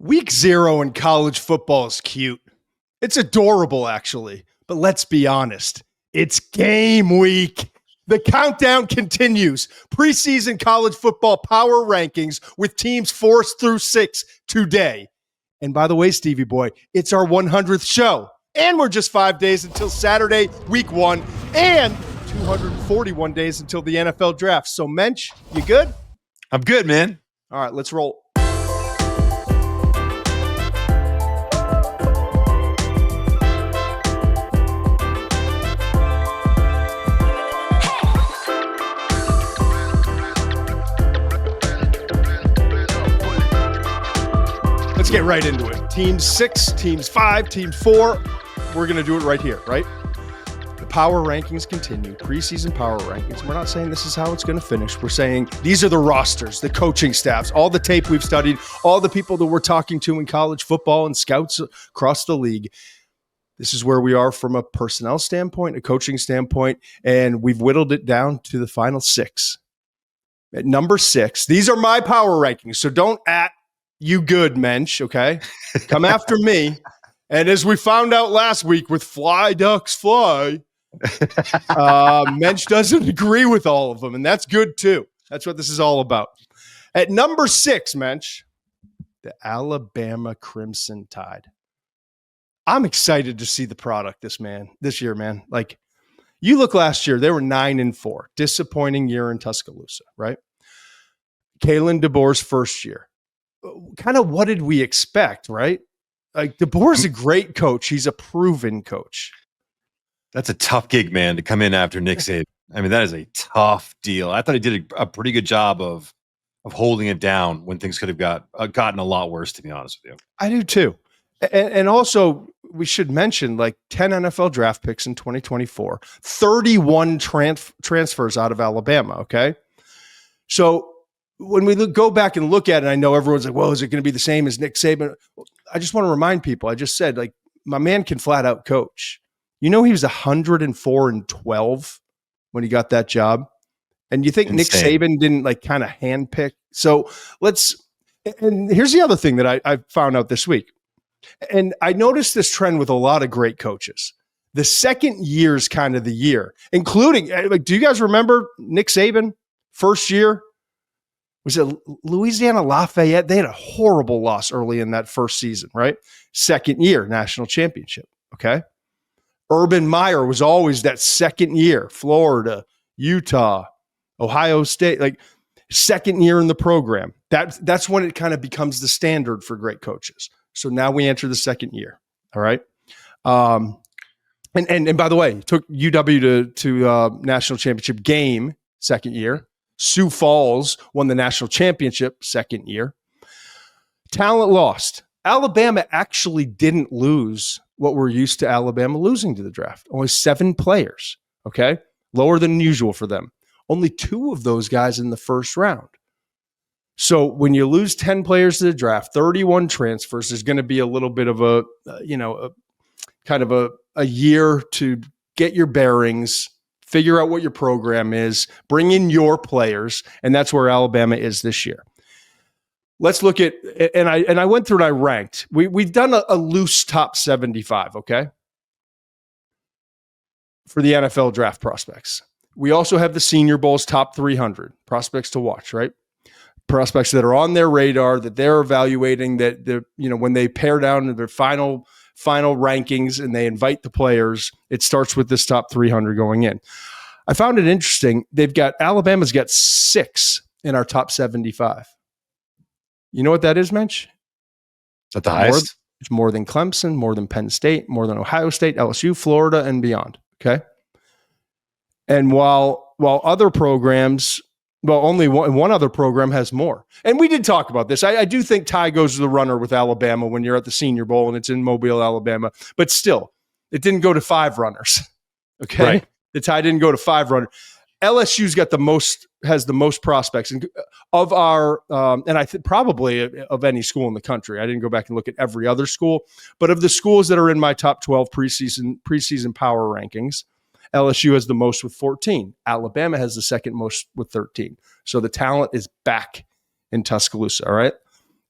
Week 0 in college football is cute. It's adorable, actually. But let's be honest. It's game week. The countdown continues. Preseason college football power rankings with teams 4 through 6 today. And by the way, Stevie boy, it's our 100th show. And we're just 5 days until Saturday, week 1. And 241 days until the NFL draft. So, Muench, you good? I'm good, man. All right, let's roll. Let's get right into it. Team 6, Teams 5, Team 4. We're going to do it right here, right? The power rankings continue. Preseason power rankings. We're not saying this is how it's going to finish. We're saying these are the rosters, the coaching staffs, all the tape we've studied, all the people that we're talking to in college football and scouts across the league. This is where we are from a personnel standpoint, a coaching standpoint, and we've whittled it down to the final 6. At number 6, these are my power rankings, so don't you good, Muench, okay? Come after me. And as we found out last week with Fly Ducks Fly, Muench doesn't agree with all of them, and that's good too. That's what this is all about. At number 6, Muench, the Alabama Crimson Tide. I'm excited to see the product this year, man. Like, you look last year, they were 9-4. Disappointing year in Tuscaloosa, right? Kalen DeBoer's first year. Kind of what did we expect, right? Like, DeBoer's a great coach. He's a proven coach. That's a tough gig, man, to come in after Nick Saban. I mean, that is a tough deal. I thought he did a pretty good job of holding it down when things could have gotten a lot worse, to be honest with you. I do too. And also, we should mention, like, 10 NFL draft picks in 2024, 31 transfers out of Alabama, okay? So when we go back and look at it, I know everyone's like, well, is it going to be the same as Nick Saban? I just want to remind people, I just said, like, my man can flat out coach. You know, he was 104-12 when he got that job. And you think Insane. Nick Saban didn't, like, kind of handpick? So and here's the other thing that I found out this week. And I noticed this trend with a lot of great coaches. The second year is kind of the year, including, like, do you guys remember Nick Saban first year? Was it Louisiana Lafayette? They had a horrible loss early in that first season, right? Second year, national championship, okay? Urban Meyer was always that second year. Florida, Utah, Ohio State, like, second year in the program. That's when it kind of becomes the standard for great coaches. So now we enter the second year, all right? And by the way, took UW to national championship game second year. Sioux Falls won the national championship second year. Talent lost. Alabama actually didn't lose what we're used to Alabama losing to the draft. Only 7 players, okay? Lower than usual for them. Only 2 of those guys in the first round. So when you lose 10 players to the draft, 31 transfers, there's going to be a little bit of a year to get your bearings, figure out what your program is, bring in your players, and that's where Alabama is this year. Let's look at, and I went through and I ranked. We've done a loose top 75, okay, for the NFL draft prospects. We also have the Senior Bowl's top 300 prospects to watch, right? Prospects that are on their radar, that they're evaluating, that when they pare down their final rankings and they invite the players, it starts with this top 300 going in. I found it interesting. Alabama's got 6 in our top 75. You know what that is, Muench? At the highest? It's more than Clemson, more than Penn State, more than Ohio State, LSU, Florida, and beyond. Okay. And while other programs, only one other program has more. And we did talk about this. I do think Ty goes to the runner with Alabama when you're at the Senior Bowl and it's in Mobile, Alabama. But still, it didn't go to 5 runners. Okay? Right. The Ty didn't go to 5 runners. LSU's has the most prospects of our, and I think probably of any school in the country. I didn't go back and look at every other school, but of the schools that are in my top 12 preseason power rankings, LSU has the most with 14. Alabama has the second most with 13. So the talent is back in Tuscaloosa, all right?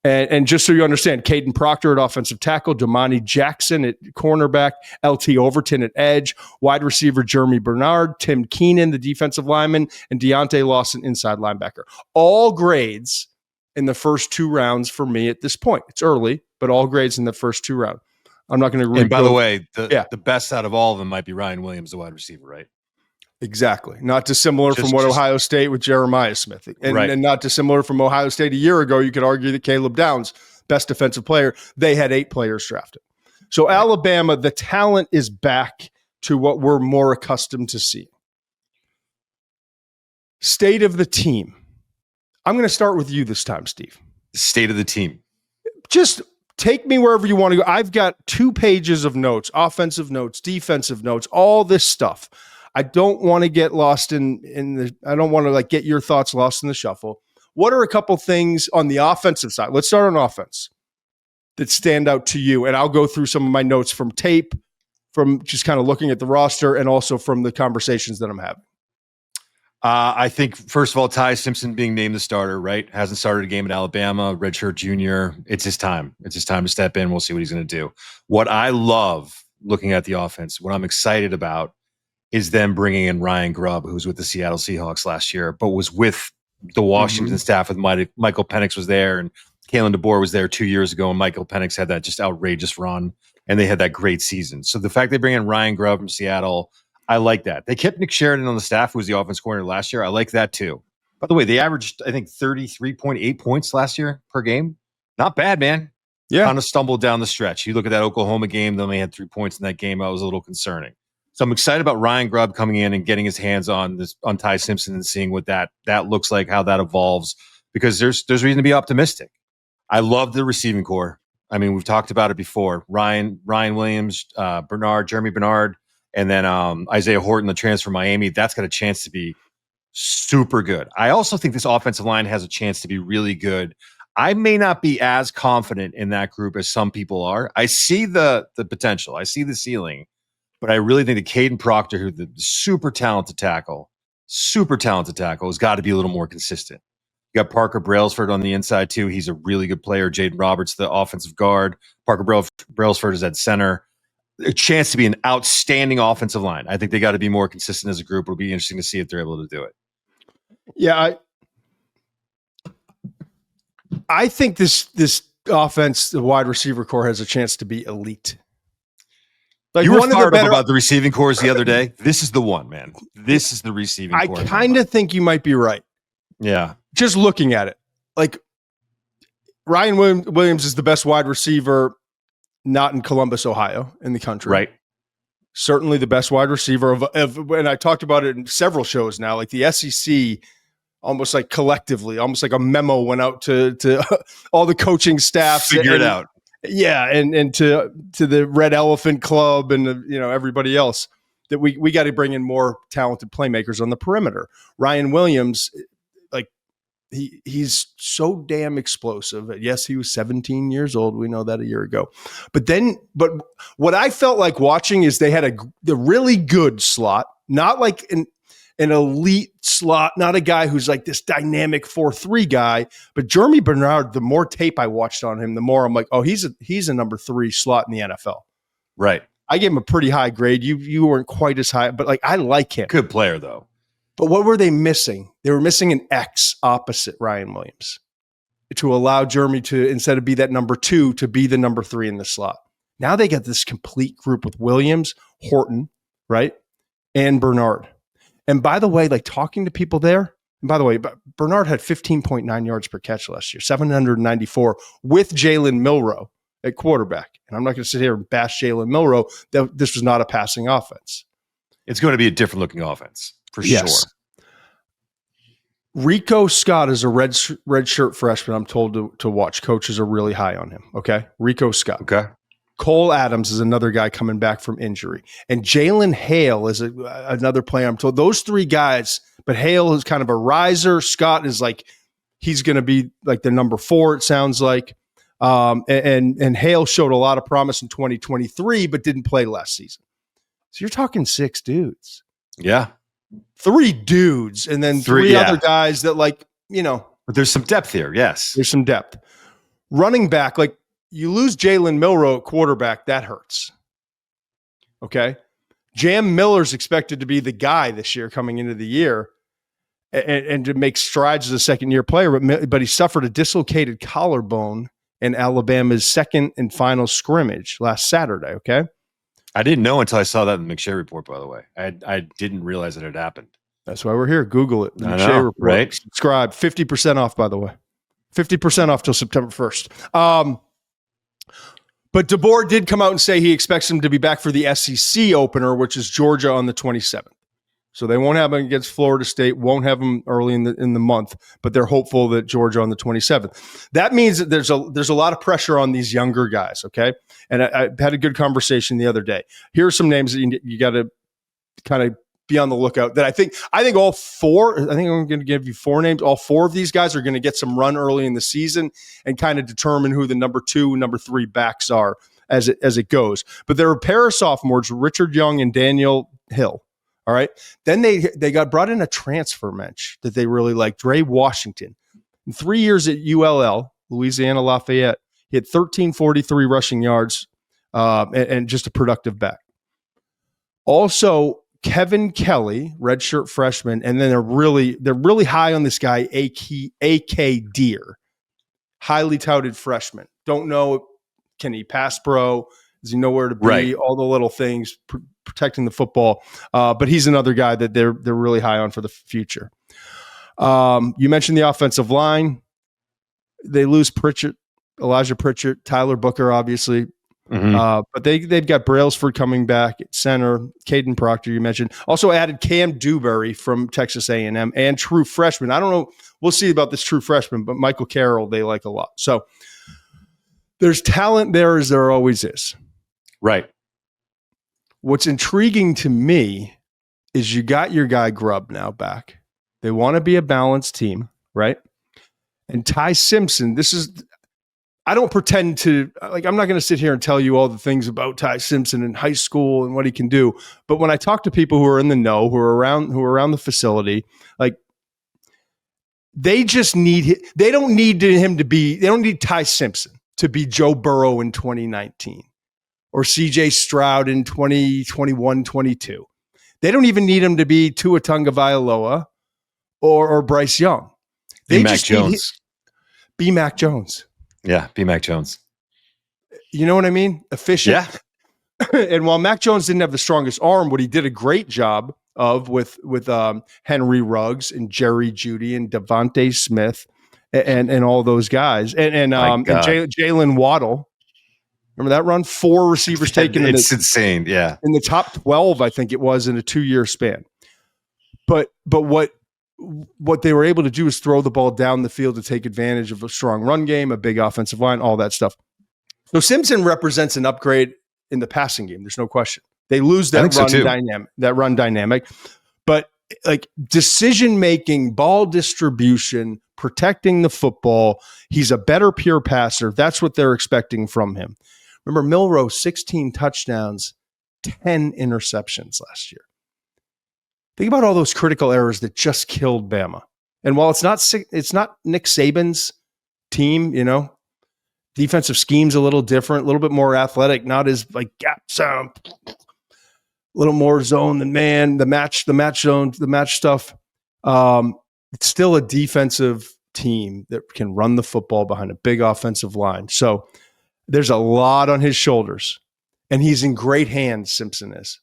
And just so you understand, Caden Proctor at offensive tackle, Damani Jackson at cornerback, LT Overton at edge, wide receiver Jeremy Bernard, Tim Keenan, the defensive lineman, and Deontay Lawson, inside linebacker. All grades in the first 2 rounds for me at this point. It's early, but all grades in the first 2 rounds. I'm not going to. And by the way, the best out of all of them might be Ryan Williams, the wide receiver, right? Exactly. Not dissimilar from what Ohio State with Jeremiah Smith. And not dissimilar from Ohio State a year ago. You could argue that Caleb Downs, best defensive player, they had 8 players drafted. So Alabama, the talent is back to what we're more accustomed to seeing. State of the team. I'm going to start with you this time, Steve. State of the team. Just take me wherever you want to go. I've got 2 pages of notes, offensive notes, defensive notes, all this stuff. I don't want to get lost in the, I don't want to like get your thoughts lost in the shuffle. What are a couple things on the offensive side? Let's start on offense that stand out to you. And I'll go through some of my notes from tape, from just kind of looking at the roster, and also from the conversations that I'm having. I think, first of all, Ty Simpson being named the starter, right? Hasn't started a game at Alabama, redshirt junior. It's his time. It's his time to step in. We'll see what he's going to do. What I love looking at the offense, what I'm excited about, is them bringing in Ryan Grubb, who was with the Seattle Seahawks last year, but was with the Washington staff with Michael Penix was there, and Kalen DeBoer was there 2 years ago, and Michael Penix had that just outrageous run, and they had that great season. So the fact they bring in Ryan Grubb from Seattle, I like that. They kept Nick Sheridan on the staff, who was the offense coordinator last year. I like that too. By the way, they averaged, I think, 33.8 points last year per game. Not bad, man. Yeah. Kind of stumbled down the stretch. You look at that Oklahoma game, they only had 3 points in that game. That was a little concerning. So I'm excited about Ryan Grubb coming in and getting his hands on Ty Simpson and seeing what that looks like, how that evolves, because there's reason to be optimistic. I love the receiving core. I mean, we've talked about it before. Ryan Williams, Jeremy Bernard, and then Isaiah Horton, the transfer from Miami. That's got a chance to be super good. I also think this offensive line has a chance to be really good. I may not be as confident in that group as some people are. I see the potential. I see the ceiling. But I really think that Caden Proctor, who the super talented tackle, has got to be a little more consistent. You got Parker Brailsford on the inside too. He's a really good player. Jaden Roberts, the offensive guard. Parker Brailsford is at center. A chance to be an outstanding offensive line. I think they got to be more consistent as a group. It'll be interesting to see if they're able to do it. Yeah, I think this offense, the wide receiver core, has a chance to be elite. Like, you were fired up about the receiving cores the other day. This is the one, man. This is the receiving core. I kind of think you might be right. Yeah. Just looking at it. Like, Ryan Williams is the best wide receiver not in Columbus, Ohio, in the country. Right. Certainly the best wide receiver of and I talked about it in several shows now, like the SEC, almost like collectively, almost like a memo went out to all the coaching staffs. Figure it out. Yeah, and to the Red Elephant Club and everybody else, that we got to bring in more talented playmakers on the perimeter. Ryan Williams, like he's so damn explosive. Yes, he was 17 years old. We know that a year ago. But what I felt like watching is they had the really good slot, not like an elite slot, not a guy who's like this dynamic 4-3 guy, but Jeremy Bernard, the more tape I watched on him, the more I'm like, oh, he's a number 3 slot in the NFL. Right. I gave him a pretty high grade. You weren't quite as high, but like, I like him. Good player though. But what were they missing? They were missing an X opposite Ryan Williams to allow Jeremy to, instead of be that number 2, to be the number 3 in the slot. Now they got this complete group with Williams, Horton, right? And Bernard. And by the way, like talking to people there, and by the way, Bernard had 15.9 yards per catch last year, 794 with Jalen Milroe at quarterback. And I'm not going to sit here and bash Jalen Milroe. This was not a passing offense. It's going to be a different looking offense for sure. Rico Scott is a red shirt freshman. I'm told to watch. Coaches are really high on him. Okay. Rico Scott. Okay. Cole Adams is another guy coming back from injury. And Jalen Hale is another player. I'm told those 3 guys, but Hale is kind of a riser. Scott is like, he's going to be like the number 4, it sounds like. And Hale showed a lot of promise in 2023, but didn't play last season. So you're talking 6 dudes. Yeah. 3 dudes. And then 3 other guys that, like, But there's some depth here. Yes. There's some depth. running back, like you lose Jalen Milroe at quarterback, that hurts. Okay. Jam Miller's expected to be the guy this year coming into the year and to make strides as a second-year player, but he suffered a dislocated collarbone in Alabama's second and final scrimmage last Saturday, okay? I didn't know until I saw that in the McShay report, by the way. I didn't realize that it happened. That's why we're here. Google it. The I McShay know, report. right? Subscribe. 50% off, by the way. 50% off till September 1st. But DeBoer did come out and say he expects him to be back for the SEC opener, which is Georgia on the 27th. So they won't have him against Florida State, won't have him early in the month, but they're hopeful that Georgia on the 27th. That means that there's a lot of pressure on these younger guys, okay? And I had a good conversation the other day. Here are some names that you got to kind of be on the lookout. That I think all four. I think I'm going to give you four names. All four of these guys are going to get some run early in the season and kind of determine who the number 2, number 3 backs are as it goes. But there are a pair of sophomores, Richard Young and Daniel Hill. All right. Then they got brought in a transfer Muench that they really liked, Dre Washington. In 3 years at ULL, Louisiana Lafayette, he had 1,343 rushing yards and just a productive back. Also, Kevin Kelly, redshirt freshman, and then they're really high on this guy, A.K. Deer, highly touted freshman. Don't know, can he pass pro? Does he know where to be? Right. All the little things, protecting the football. But he's another guy that they're really high on for the future. You mentioned the offensive line. They lose Pritchett, Elijah Pritchett, Tyler Booker, obviously. Mm-hmm. But they've got Brailsford coming back at center. Caden Proctor, you mentioned. Also added Cam Dewberry from Texas A&M and true freshman. I don't know. We'll see about this true freshman, but Michael Carroll they like a lot. So there's talent there as there always is. Right. What's intriguing to me is you got your guy Grubb now back. They want to be a balanced team, right? And Ty Simpson, I don't pretend to, I'm not going to sit here and tell you all the things about Ty Simpson in high school and what he can do. But when I talk to people who are in the know, who are around the facility, they just they don't need Ty Simpson to be Joe Burrow in 2019 or CJ Stroud in 2021-22. They don't even need him to be Tua Tagovailoa or Bryce Young. Be Mac Jones. Be Mac Jones. Yeah, be Mac Jones. You know what I mean? Efficient. Yeah. And while Mac Jones didn't have the strongest arm, what he did a great job of with Henry Ruggs and Jerry Jeudy and Devontae Smith and all those guys and Jalen Waddle. Remember that run? 4 receivers taken. It's insane. Yeah. In the top 12, I think it was in a 2-year span. But what they were able to do is throw the ball down the field to take advantage of a strong run game, a big offensive line, all that stuff. So Simpson represents an upgrade in the passing game. There's no question. They lose that run dynamic, but decision-making, ball distribution, protecting the football, he's a better pure passer. That's what they're expecting from him. Remember, Milroe, 16 touchdowns, 10 interceptions last year. Think about all those critical errors that just killed Bama. And while it's not Nick Saban's team, defensive scheme's a little different, a little bit more athletic, not as gap sound, a little more zone than man, the match zone, the match stuff. It's still a defensive team that can run the football behind a big offensive line. So there's a lot on his shoulders, and he's in great hands. Simpson is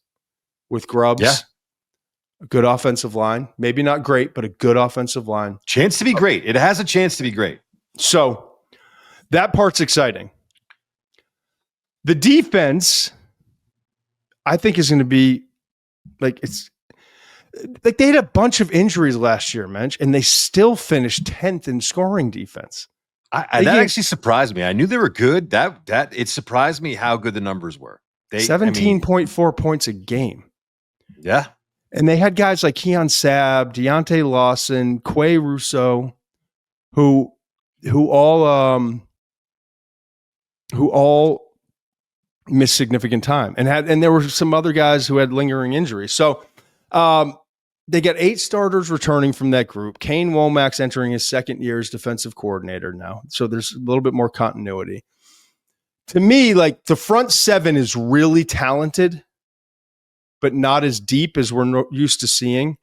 with Grubbs. Yeah. A good offensive line, maybe not great, but a good offensive line. Chance to be great. It has a chance to be great. So that part's exciting. The defense, I think, is going to be they had a bunch of injuries last year, Muench, and they still finished 10th in scoring defense. That actually surprised me. I knew they were good. That it surprised me how good the numbers were. 17.4 points a game. Yeah. And they had guys like Keon Sabb, Deontay Lawson, Quay Russo, who all missed significant time, and there were some other guys who had lingering injuries. So They got 8 starters returning from that group. Kane Womack's entering his second year as defensive coordinator now. So there's a little bit more continuity. To me, like the front 7 is really talented, but not as deep as we're used to seeing.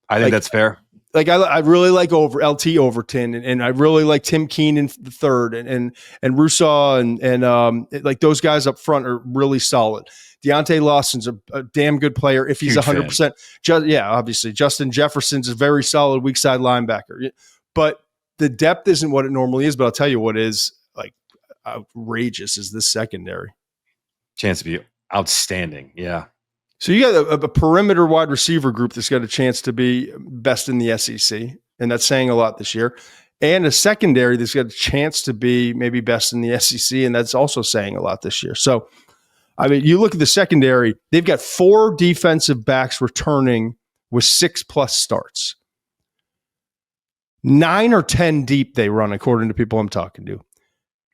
I think that's fair. Like I really like LT Overton, and I really like Tim Keenan the third, and Rousseau and like those guys up front are really solid. Deontay Lawson's a damn good player if he's 100%. Obviously Justin Jefferson's a very solid weak side linebacker, but the depth isn't what it normally is. But I'll tell you what is like outrageous is this secondary. Chance to be outstanding, yeah. So you got a perimeter wide receiver group that's got a chance to be best in the SEC, and that's saying a lot this year. And a secondary that's got a chance to be maybe best in the SEC, and that's also saying a lot this year. So, I mean, you look at the secondary, they've got 4 defensive backs returning with 6+ starts. 9 or 10 deep they run, according to people I'm talking to.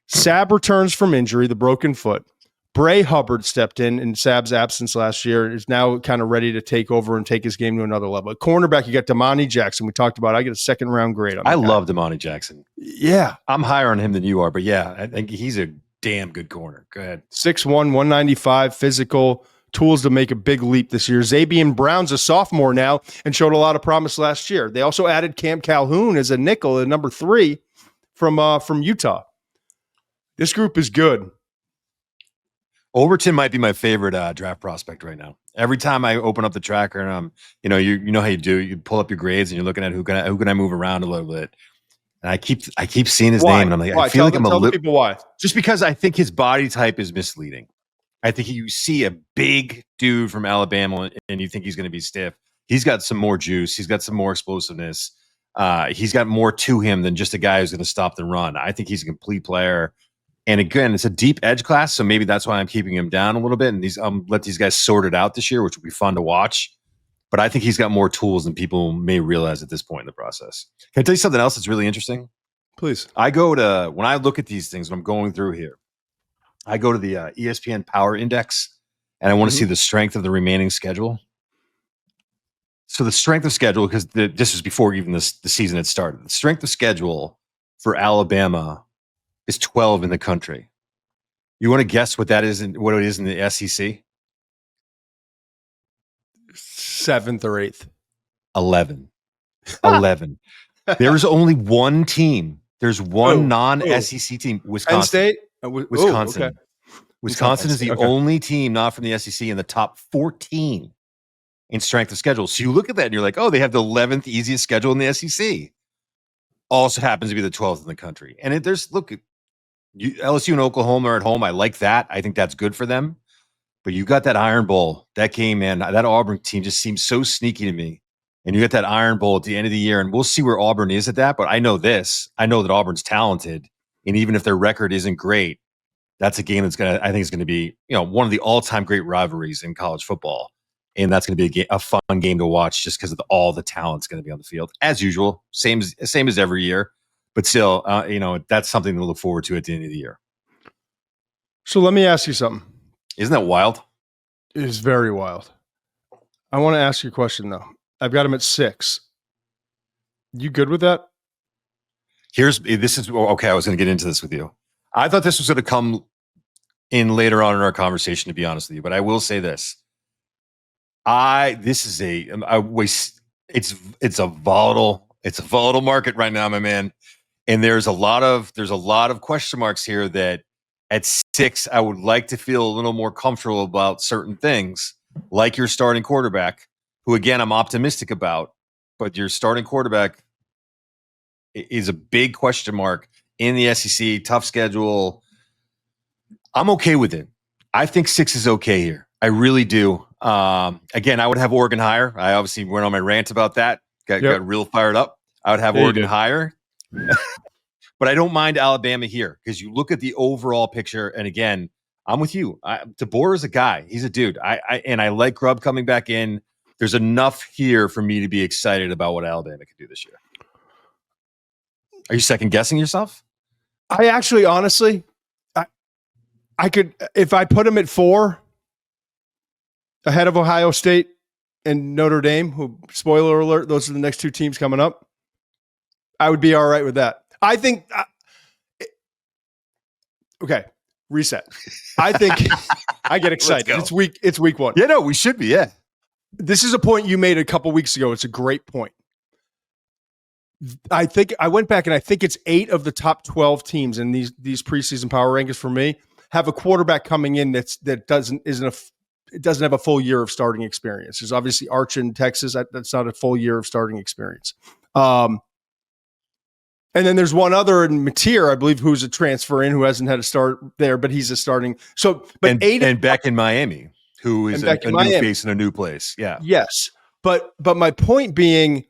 Sab returns from injury, the broken foot. Bray Hubbard stepped in Sab's absence last year and is now kind of ready to take over and take his game to another level. At cornerback, you got Damani Jackson. We talked about. I get a 2nd-round grade on. I love Damani Jackson. Yeah, I'm higher on him than you are, but yeah, I think he's a damn good corner. Go ahead. 6'1", 195, physical, tools to make a big leap this year. Zabian Brown's a sophomore now and showed a lot of promise last year. They also added Cam Calhoun as a nickel at number 3 from Utah. This group is good. Overton might be my favorite draft prospect right now. Every time I open up the tracker and you know how you do, you pull up your grades and you're looking at who can I move around a little bit. And I keep seeing his name and I'm like, I feel like I'm a little people why. Just because I think his body type is misleading. I think you see a big dude from Alabama and you think he's going to be stiff. He's got some more juice. He's got some more explosiveness. He's got more to him than just a guy who's going to stop the run. I think he's a complete player. And again, it's a deep edge class, so maybe that's why I'm keeping him down a little bit. And let these guys sort it out this year, which will be fun to watch. But I think he's got more tools than people may realize at this point in the process. Can I tell you something else that's really interesting? Please. When I look at these things, when I'm going through here, I go to the ESPN Power Index, and I want to see the strength of the remaining schedule. So the strength of schedule, because this was before even the season had started. The strength of schedule for Alabama is 12 in the country. You want to guess what that is? What it is in the SEC? 7th or 8th. 11. 11. There's only one team. There's one non-SEC team. Wisconsin. Penn State. Wisconsin. Okay. Wisconsin is the only team not from the SEC in the top 14 in strength of schedule. So you look at that and you're like, oh, they have the 11th easiest schedule in the SEC. Also happens to be the 12th in the country. And LSU and Oklahoma are at home. I like that. I think that's good for them. But you got that Iron Bowl. That game, man, that Auburn team just seems so sneaky to me. And you got that Iron Bowl at the end of the year, and we'll see where Auburn is at that. But I know this. I know that Auburn's talented. And even if their record isn't great, that's a game I think is going to be, one of the all-time great rivalries in college football. And that's going to be a fun game to watch just because of all the talent's going to be on the field. As usual, same as every year. But still, that's something to look forward to at the end of the year. So let me ask you something. Isn't that wild? It is very wild. I want to ask you a question, though. I've got him at 6. You good with that? Okay. I was going to get into this with you. I thought this was going to come in later on in our conversation, to be honest with you. But I will say this. It's a volatile market right now, my man. And there's a lot of question marks here that at 6, I would like to feel a little more comfortable about certain things, like your starting quarterback, who again, I'm optimistic about, but your starting quarterback is a big question mark in the SEC, tough schedule. I'm okay with it. I think 6 is okay here. I really do. Again, I would have Oregon higher. I obviously went on my rant about that. Got real fired up. I would have Oregon higher. But I don't mind Alabama here because you look at the overall picture. And again, I'm with you. DeBoer is a guy. He's a dude. I like Grubb coming back in. There's enough here for me to be excited about what Alabama can do this year. Are you second guessing yourself? I actually, honestly, I could, if I put him at 4 ahead of Ohio State, and Notre Dame, who, spoiler alert, those are the next two teams coming up, I would be all right with that. I think, okay, reset. I think I get excited. It's week one. Yeah, no, we should be, yeah. This is a point you made a couple weeks ago. It's a great point. I think I went back and I think it's 8 of the top 12 teams in these preseason power rankings for me have a quarterback coming in that doesn't have a full year of starting experience. There's obviously Arch in Texas. That's not a full year of starting experience. And then there's one other in Mateer, I believe, who's a transfer in who hasn't had a start there, but he's a starting. So, but and Beck in Miami, who is a new face in a new place. Yeah. Yes. But my point being,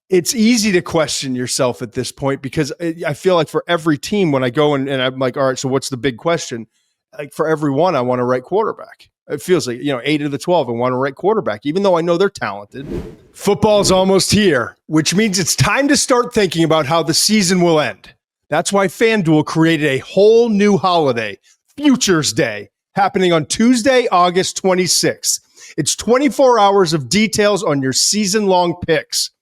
it's easy to question yourself at this point because I feel like for every team, when I go and I'm like, all right, so what's the big question? Like for every one, I want to write quarterback. It feels like, 8 of the 12, I want to write quarterback, even though I know they're talented. Football's almost here, which means it's time to start thinking about how the season will end. That's why FanDuel created a whole new holiday, Futures Day, happening on Tuesday, August 26th. It's 24 hours of details on your season-long picks.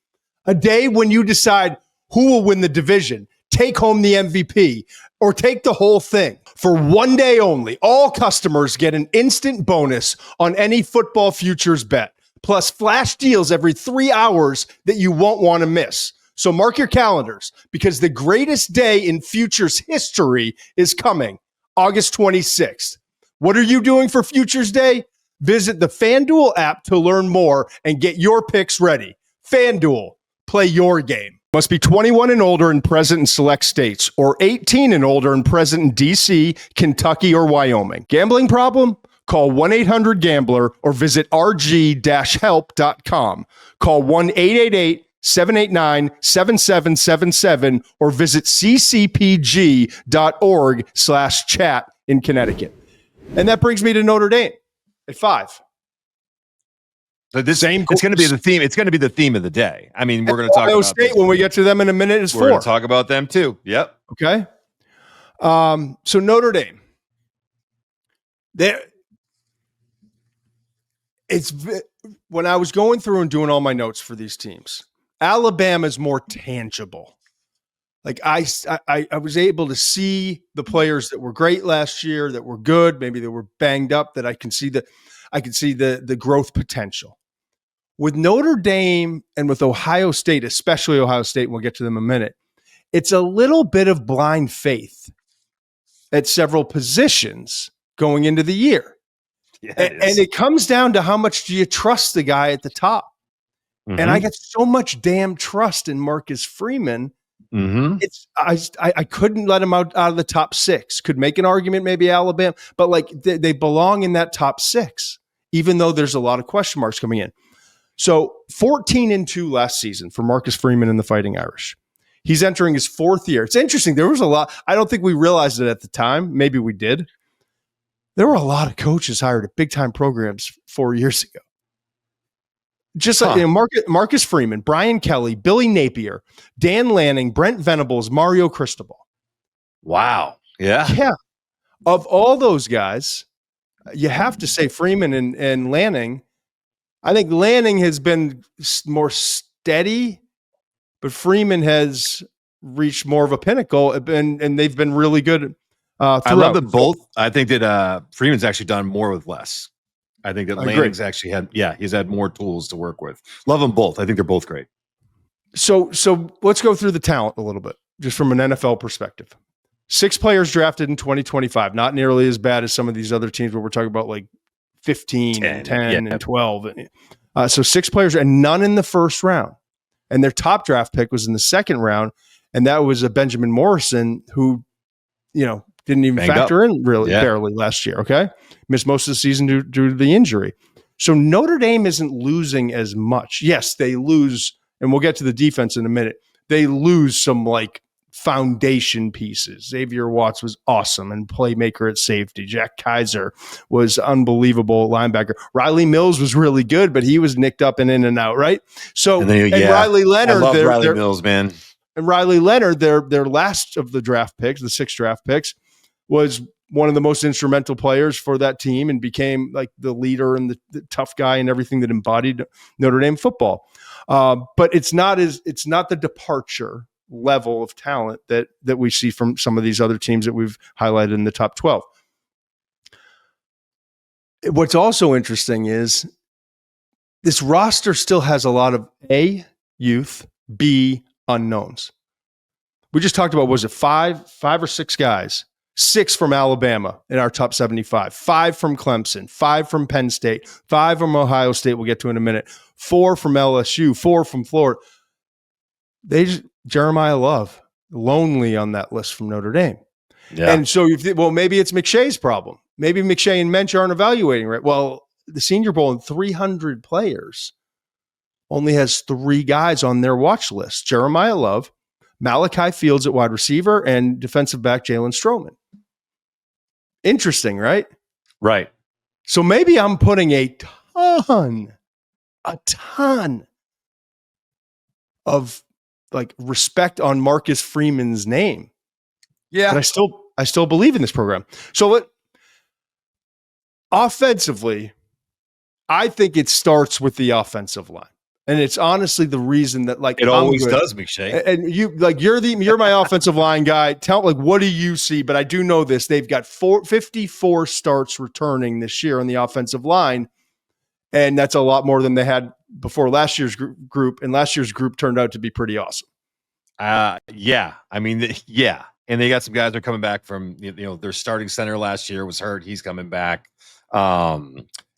A day when you decide who will win the division, take home the MVP, or take the whole thing. For one day only, all customers get an instant bonus on any football futures bet, plus flash deals every 3 hours that you won't want to miss. So mark your calendars because the greatest day in futures history is coming, August 26th. What are you doing for Futures Day? Visit the FanDuel app to learn more and get your picks ready. FanDuel. Play your game. Must be 21 and older and present in select states, or 18 and older and present in D.C., Kentucky, or Wyoming. Gambling problem? Call 1-800-GAMBLER or visit rg-help.com. Call 1-888-789-7777 or visit ccpg.org/chat in Connecticut. And that brings me to Notre Dame at 5. So it's going to be the theme. It's going to be the theme of the day. I mean, we're going to talk Ohio about State when we get to them in a minute. Is 4. We're going to talk about them too. Yep. Okay. So Notre Dame. When I was going through and doing all my notes for these teams, Alabama is more tangible. Like I was able to see the players that were great last year, that were good, maybe they were banged up, that I can see the growth potential. With Notre Dame and with Ohio State, especially Ohio State, and we'll get to them in a minute, it's a little bit of blind faith at several positions going into the year. Yeah, and it comes down to how much do you trust the guy at the top? Mm-hmm. And I got so much damn trust in Marcus Freeman. Mm-hmm. I couldn't let him out of the top 6. Could make an argument, maybe Alabama, but like they belong in that top 6, even though there's a lot of question marks coming in. So 14-2 last season for Marcus Freeman and the Fighting Irish. He's entering his 4th year. It's interesting. There was a lot. I don't think we realized it at the time. Maybe we did. There were a lot of coaches hired at big time programs 4 years ago. Just like Marcus Freeman, Brian Kelly, Billy Napier, Dan Lanning, Brent Venables, Mario Cristobal. Wow. Yeah. Yeah. Of all those guys, you have to say Freeman and Lanning. I think Lanning has been more steady, but Freeman has reached more of a pinnacle, and they've been really good. I love them both. I think that Freeman's actually done more with less. I think that Lanning's actually he's had more tools to work with. Love them both. I think they're both great. So let's go through the talent a little bit, just from an NFL perspective. 6 players drafted in 2025, not nearly as bad as some of these other teams where we're talking about like 15 and 10 and 12. So 6 players and none in the first round. And their top draft pick was in the second round. And that was a Benjamin Morrison who, didn't even factor in barely last year. Okay. Missed most of the season due to the injury. So Notre Dame isn't losing as much. Yes, they lose, and we'll get to the defense in a minute. They lose some like foundation pieces. Xavier Watts was awesome and playmaker at safety. Jack Kaiser was unbelievable linebacker. Riley Mills was really good, but he was nicked up and in and out, right? So Riley Leonard, I love Riley Mills, man. And Riley Leonard, their last of the draft picks, the 6 draft picks, was one of the most instrumental players for that team and became like the leader and the tough guy and everything that embodied Notre Dame football. But it's not the departure level of talent that we see from some of these other teams that we've highlighted in the top 12. What's also interesting is this roster still has a lot of A, youth, B, unknowns. We just talked about, was it five or six guys? 6 from Alabama in our top 75, 5 from Clemson, 5 from Penn State, 5 from Ohio State, we'll get to in a minute, 4 from LSU, 4 from Florida. Jeremiah Love, lonely on that list from Notre Dame. Yeah. And so, maybe it's McShay's problem. Maybe McShay and Muench aren't evaluating right. Well, the Senior Bowl in 300 players only has 3 guys on their watch list: Jeremiah Love, Malachi Fields at wide receiver, and defensive back Jalen Stroman. Interesting, right? Right. So maybe I'm putting a ton of like respect on Marcus Freeman's name. Yeah. But I still believe in this program. So offensively, I think it starts with the offensive line. And it's honestly the reason that it always does, McShay. And you're my offensive line guy. What do you see? But I do know this. They've got 54 starts returning this year on the offensive line. And that's a lot more than they had before last year's group. And last year's group turned out to be pretty awesome. Yeah. I mean, yeah. And they got some guys that are coming back from, their starting center last year was hurt. He's coming back.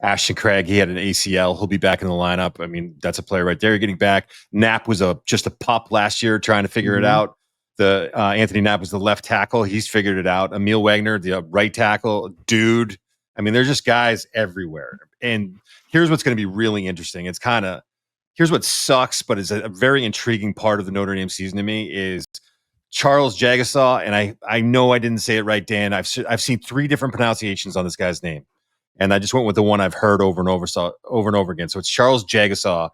Ashton Craig, he had an ACL. He'll be back in the lineup. I mean, that's a player right there. You're getting back. Knapp was just a pup last year trying to figure it out. The Anthony Knapp was the left tackle. He's figured it out. Emil Wagner, the right tackle, dude. I mean, there's just guys everywhere. And here's what's going to be really interesting. Here's what sucks, but is a very intriguing part of the Notre Dame season to me is Charles Jagasaw. And I know I didn't say it right, Dan. I've seen 3 different pronunciations on this guy's name. And I just went with the one I've heard over and over again. So it's Charles Jagasaw,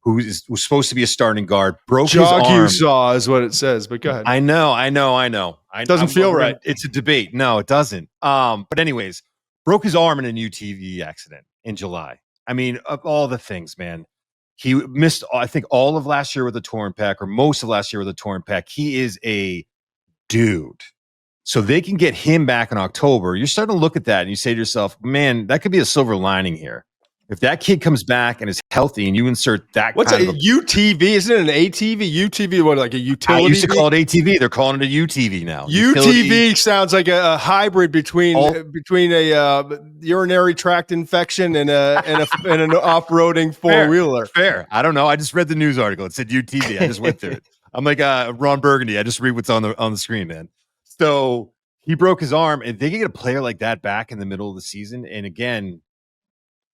who was supposed to be a starting guard, broke his arm. Jagasaw is what it says, but go ahead. I know. Doesn't feel right. It's a debate. No, it doesn't. But anyways, broke his arm in a UTV accident in July. I mean, of all the things, man, he missed, I think, all of last year with a torn pec, or most of last year with a torn pec. He is a dude. So they can get him back in October. You're starting to look at that and you say to yourself, man, that could be a silver lining here. If that kid comes back and is healthy and you insert that What's kind of UTV? Isn't it an ATV? UTV, what, like a utility? I used to call it ATV. They're calling it a UTV now. UTV sounds like a hybrid between a urinary tract infection and an off-roading four-wheeler. Fair. I don't know. I just read the news article. It said UTV. I just went through it. I'm like Ron Burgundy. I just read what's on the screen, man. So he broke his arm, and they can get a player like that back in the middle of the season. And again,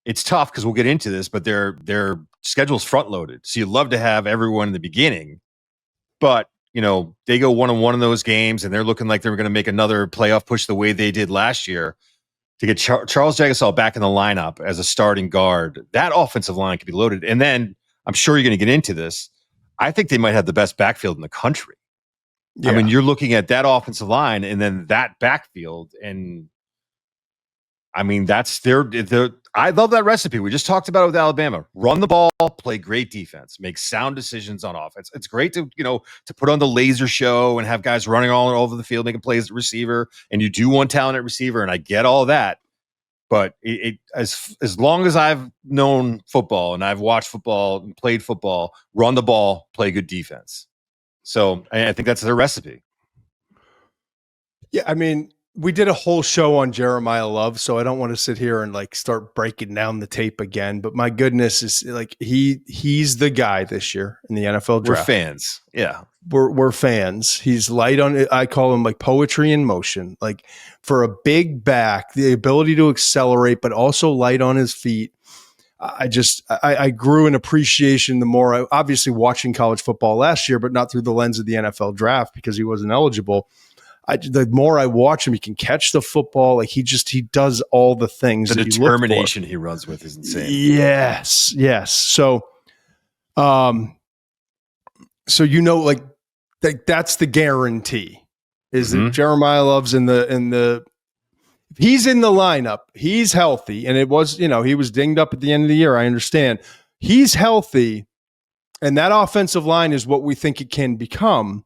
it's tough because we'll get into this, but their schedule's front loaded. So you'd love to have everyone in the beginning, but they go 1-1 in those games, and they're looking like they're going to make another playoff push the way they did last year to get Charles Jagasaw back in the lineup as a starting guard. That offensive line could be loaded. And then I'm sure you're going to get into this. I think they might have the best backfield in the country. Yeah. I mean, you're looking at that offensive line and then that backfield. And I mean, that's I love that recipe. We just talked about it with Alabama. Run the ball, play great defense, make sound decisions on offense. It's great to put on the laser show and have guys running all over the field, making plays at receiver. And you do want talent at receiver. And I get all that. But as long as I've known football and I've watched football and played football, run the ball, play good defense. So I think that's their recipe. Yeah, I mean, we did a whole show on Jeremiah Love, so I don't want to sit here and start breaking down the tape again. But my goodness, is he's the guy this year in the NFL draft. We're fans. Yeah. We're fans. He's light on it. I call him poetry in motion. For a big back, the ability to accelerate, but also light on his feet. I grew in appreciation the more I obviously watching college football last year, but not through the lens of the NFL draft because he wasn't eligible. The more I watch him, he can catch the football. He does all the things. The determination he runs with is insane. Yes. So, that's the guarantee is that Jeremiah Love's in the he's in the lineup, he's healthy, and it was, he was dinged up at the end of the year. I understand. He's healthy, and that offensive line is what we think it can become.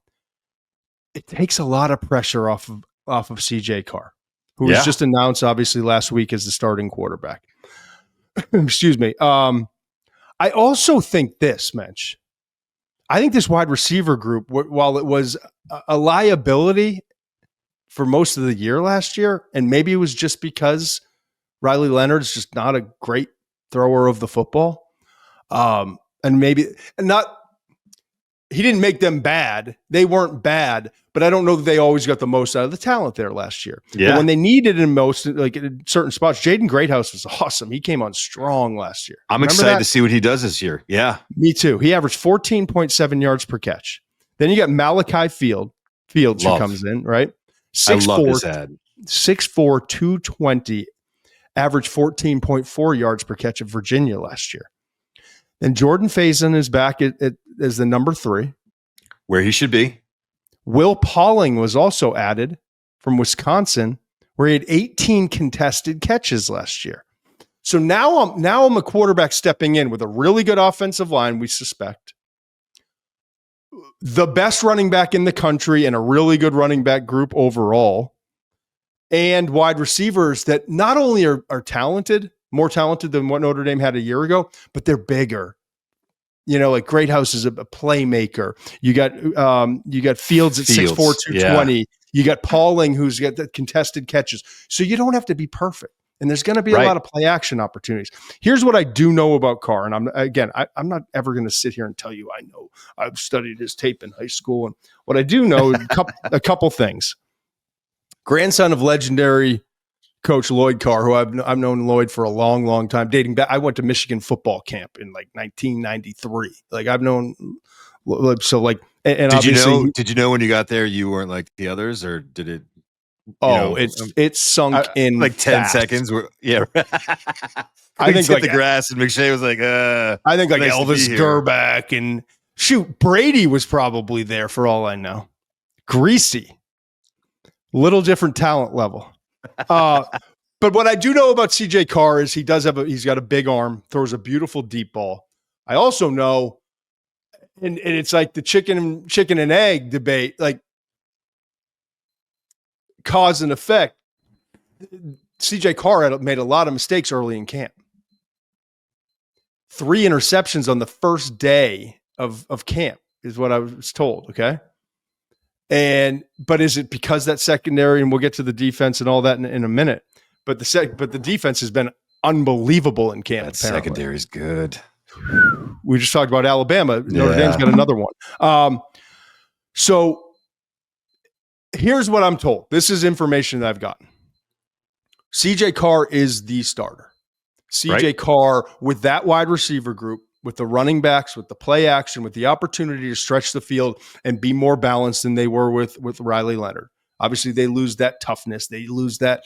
It takes a lot of pressure off of CJ Carr, who was just announced, obviously, last week as the starting quarterback. Excuse me. I also think this, Muench. I think this wide receiver group, while it was a liability for most of the year last year, and maybe it was just because Riley Leonard's just not a great thrower of the football, and he didn't make them bad. They weren't bad, but I don't know that they always got the most out of the talent there last year. Yeah. But when they needed him most, like in certain spots, Jaden Greathouse was awesome. He came on strong last year. I'm excited to see what he does this year. Yeah. Me too. He averaged 14.7 yards per catch. Then you got Malachi Fields who comes in, right? 6'4", 220, averaged 14.4 yards per catch at Virginia last year. Then Jordan Faison is back as the number 3. Where he should be. Will Pauling was also added from Wisconsin, where he had 18 contested catches last year. So now I'm a quarterback stepping in with a really good offensive line, we suspect. The best running back in the country and a really good running back group overall. And wide receivers that not only are talented, more talented than what Notre Dame had a year ago, but they're bigger. Like Greathouse is a playmaker. You got Fields at 6'4", 220. Yeah. You got Pauling, who's got the contested catches. So you don't have to be perfect. And there's going to be a lot of play action opportunities. Here's what I do know about Carr. And I'm not ever going to sit here and tell you I know. I've studied his tape in high school. And what I do know is a couple things. Grandson of legendary Coach Lloyd Carr, who I've known Lloyd for a long, long time, dating back. I went to Michigan football camp in 1993. I've known, so and did you know when you got there you weren't like the others, or did it? It sunk in 10 seconds. Yeah, I think hit the grass, and McShay was like, I think nice Elvis Durback and Brady was probably there for all I know. Greasy, little different talent level. But what I do know about CJ Carr is he's got a big arm, throws a beautiful deep ball. I also know, and it's like the chicken and egg debate, like cause and effect. CJ Carr had made a lot of mistakes early in camp. 3 interceptions on the first day of camp is what I was told. Okay. But is it because that secondary, and we'll get to the defense and all that in a minute, but the defense has been unbelievable in camp. That secondary is good. We just talked about Alabama. Notre Dame's got another one. So here's what I'm told. This is information that I've gotten. CJ Carr is the starter. CJ Carr with that wide receiver group, with the running backs, with the play action, with the opportunity to stretch the field and be more balanced than they were with Riley Leonard. Obviously, they lose that toughness. They lose that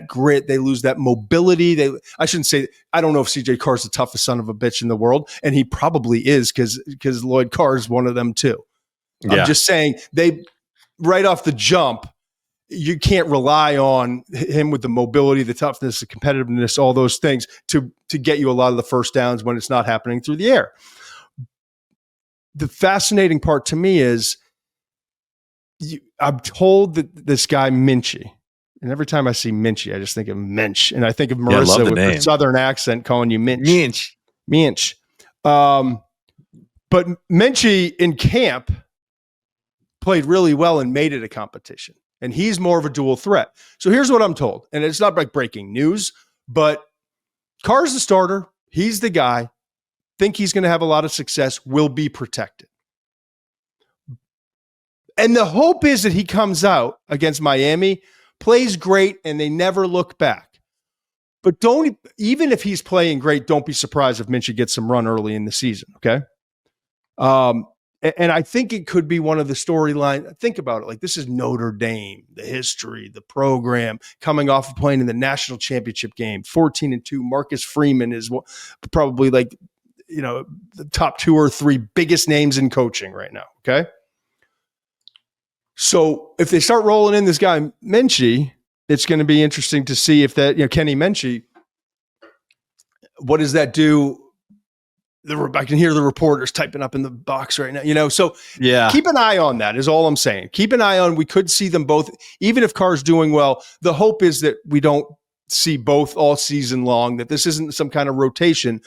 grit. They lose that mobility. I shouldn't say, I don't know if CJ Carr is the toughest son of a bitch in the world, and he probably is because Lloyd Carr is one of them too. Yeah. I'm just saying, right off the jump, you can't rely on him with the mobility, the toughness, the competitiveness, all those things to get you a lot of the first downs when it's not happening through the air. The fascinating part to me is I'm told that this guy Minchie, and every time I see Minchie, I just think of Muench, and I think of Marissa with her southern accent calling you Minch. Muench. But Minchie in camp played really well and made it a competition. And he's more of a dual threat. So here's what I'm told. And it's not like breaking news, but Carr's the starter. He's the guy. Think he's going to have a lot of success, will be protected. And the hope is that he comes out against Miami, plays great, and they never look back. But even if he's playing great, don't be surprised if Minchie gets some run early in the season, okay? And I think it could be one of the storylines. Think about it. Like, this is Notre Dame, the history, the program, coming off of playing in the national championship game, 14-2. Marcus Freeman is probably the top 2 or 3 biggest names in coaching right now. Okay. So if they start rolling in this guy, Minchie, it's going to be interesting to see if that, Kenny Muench, what does that do? I can hear the reporters typing up in the box right now, so keep an eye on that is all I'm saying. Keep an eye on, we could see them both, even if Carr's doing well. The hope is that we don't see both all season long, that this isn't some kind of rotation,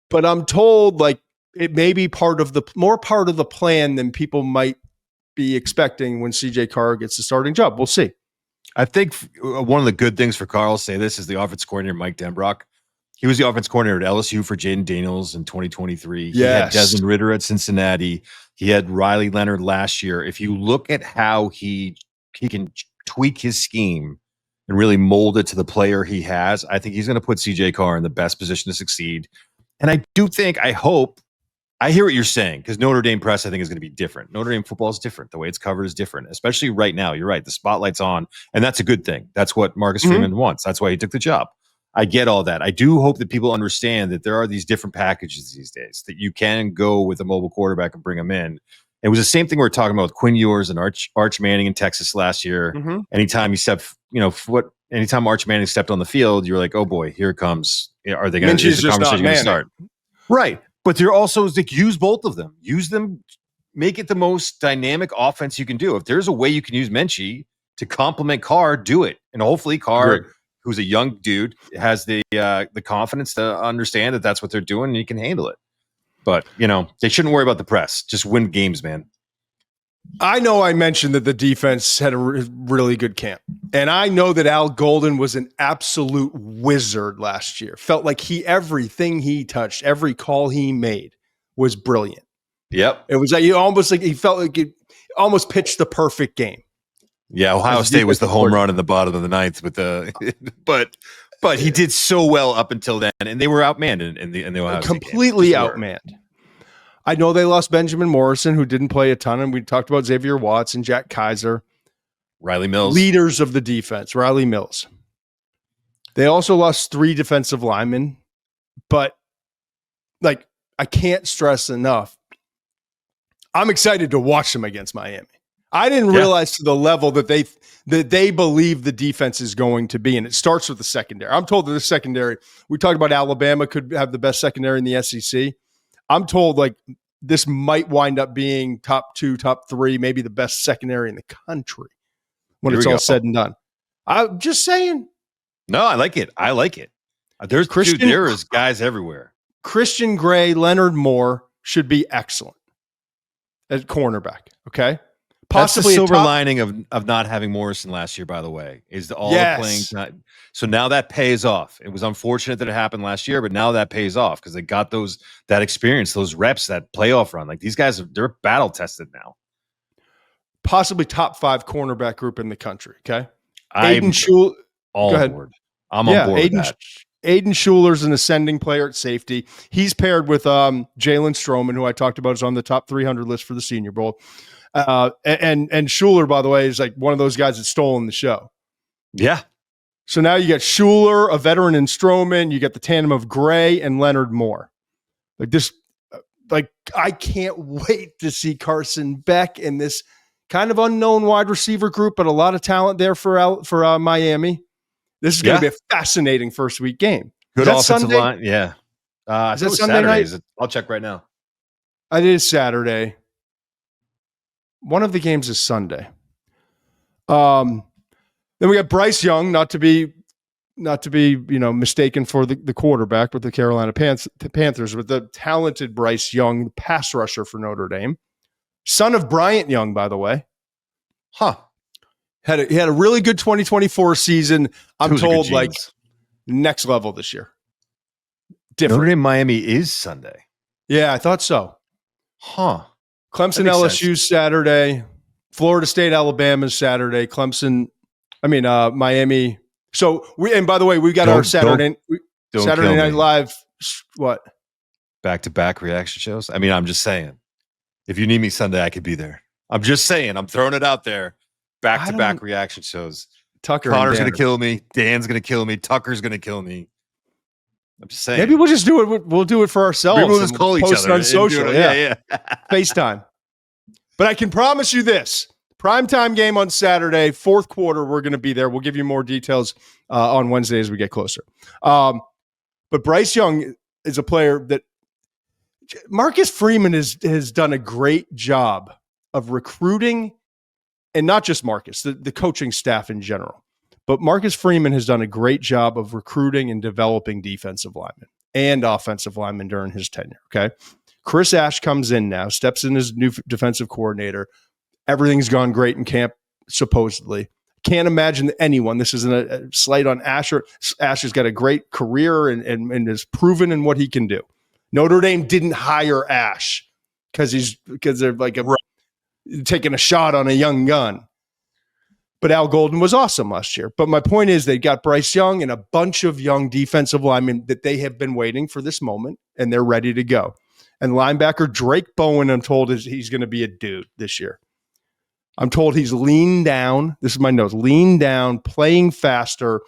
but I'm told like it may be more part of the plan than people might be expecting when CJ Carr gets the starting job. We'll see. I think one of the good things for Carl, say this, is the offense coordinator, Mike Denbrock. He was the offense coordinator at LSU for Jaden Daniels in 2023. He had Desmond Ridder at Cincinnati. He had Riley Leonard last year. If you look at how he can tweak his scheme and really mold it to the player he has, I think he's going to put CJ Carr in the best position to succeed. And I hope, I hear what you're saying, because Notre Dame press, I think, is going to be different. Notre Dame football is different. The way it's covered is different, especially right now. You're right. The spotlight's on, and that's a good thing. That's what Marcus Freeman wants. That's why he took the job. I get all that. I do hope that people understand that there are these different packages these days, that you can go with a mobile quarterback and bring them in. It was the same thing we were talking about with Quinn Ewers and Arch Manning in Texas last year. Anytime anytime Arch Manning stepped on the field, you're like, oh boy, here it comes. Are they going to, is the conversation going to start? Right. But they're also like, use both of them. Use them, make it the most dynamic offense you can do. If there's a way you can use Muench to complement Carr, do it. And hopefully Carr, who's a young dude, has the confidence to understand that that's what they're doing and he can handle it. But, they shouldn't worry about the press. Just win games, man. I know I mentioned that the defense had a really good camp. And I know that Al Golden was an absolute wizard last year. Felt like everything he touched, every call he made was brilliant. Yep. It was like he felt like he almost pitched the perfect game. Yeah, Ohio State was the home run in the bottom of the ninth with but he did so well up until then, and they were outmanned in the Ohio State completely outmanned. I know they lost Benjamin Morrison, who didn't play a ton, and we talked about Xavier Watts and Jack Kaiser, Riley Mills, leaders of the defense. Riley Mills. They also lost 3 defensive linemen, but I can't stress enough, I'm excited to watch them against Miami. I didn't realize to the level that they believe the defense is going to be, and it starts with the secondary. I'm told that the secondary, we talked about Alabama could have the best secondary in the SEC. I'm told this might wind up being top 2, top 3, maybe the best secondary in the country when it's all said and done. I'm just saying. No, I like it. There is guys everywhere. Christian Gray, Leonard Moore should be excellent at cornerback. Okay. Possibly that's the silver lining of not having Morrison last year, by the way, is the playing. So now that pays off. It was unfortunate that it happened last year, but now that pays off because they got that experience, those reps, that playoff run. Like these guys, they're battle tested now. Possibly top 5 cornerback group in the country. Okay. I'm all on board. I'm on board with that. Aiden Schuler's an ascending player at safety. He's paired with Jalen Stroman, who I talked about is on the top 300 list for the Senior Bowl. And Schuler, by the way, is like one of those guys that's stolen the show. Yeah. So now you got Schuler, a veteran in Stroman. You got the tandem of Gray and Leonard Moore. I can't wait to see Carson Beck in this kind of unknown wide receiver group, but a lot of talent there for Miami. This is going to be a fascinating first week game. Good offensive line. Yeah. Is that Sunday night? I'll check right now. It is Saturday. One of the games is Sunday. Then we got Bryce Young, not to be mistaken for the quarterback with the Carolina Panthers, but the talented Bryce Young, pass rusher for Notre Dame, son of Bryant Young, by the way. He had a really good 2024 season. I'm told next level this year. Different. Notre Dame Miami is Sunday. Yeah, I thought so. Clemson LSU Saturday, Florida State Alabama Saturday, Miami. So by the way, we got our Saturday Night Live. What? Back-to-back reaction shows. I'm just saying, if you need me Sunday, I could be there. I'm just saying, I'm throwing it out there. Back-to-back reaction shows. Connor's going to kill me. Dan's going to kill me. Tucker's going to kill me. I'm just saying. Maybe we'll just do it. We'll do it for ourselves. Maybe we'll just call each other on social. Yeah. FaceTime. But I can promise you this: Primetime game on Saturday, fourth quarter. We're going to be there. We'll give you more details on Wednesday as we get closer. But Bryce Young is a player that Marcus Freeman has done a great job of recruiting, and not just Marcus, the coaching staff in general. But Marcus Freeman has done a great job of recruiting and developing defensive linemen and offensive linemen during his tenure. Okay. Chris Ash comes in now, steps in as new defensive coordinator. Everything's gone great in camp, supposedly. Can't imagine anyone. This isn't a slight on Asher. Ash has got a great career and is proven in what he can do. Notre Dame didn't hire Ash because they're like taking a shot on a young gun. But Al Golden was awesome last year. But my point is they got Bryce Young and a bunch of young defensive linemen that they have been waiting for this moment, and they're ready to go. And linebacker Drake Bowen, I'm told, he's going to be a dude this year. I'm told he's lean down. This is my notes. Lean down, playing faster.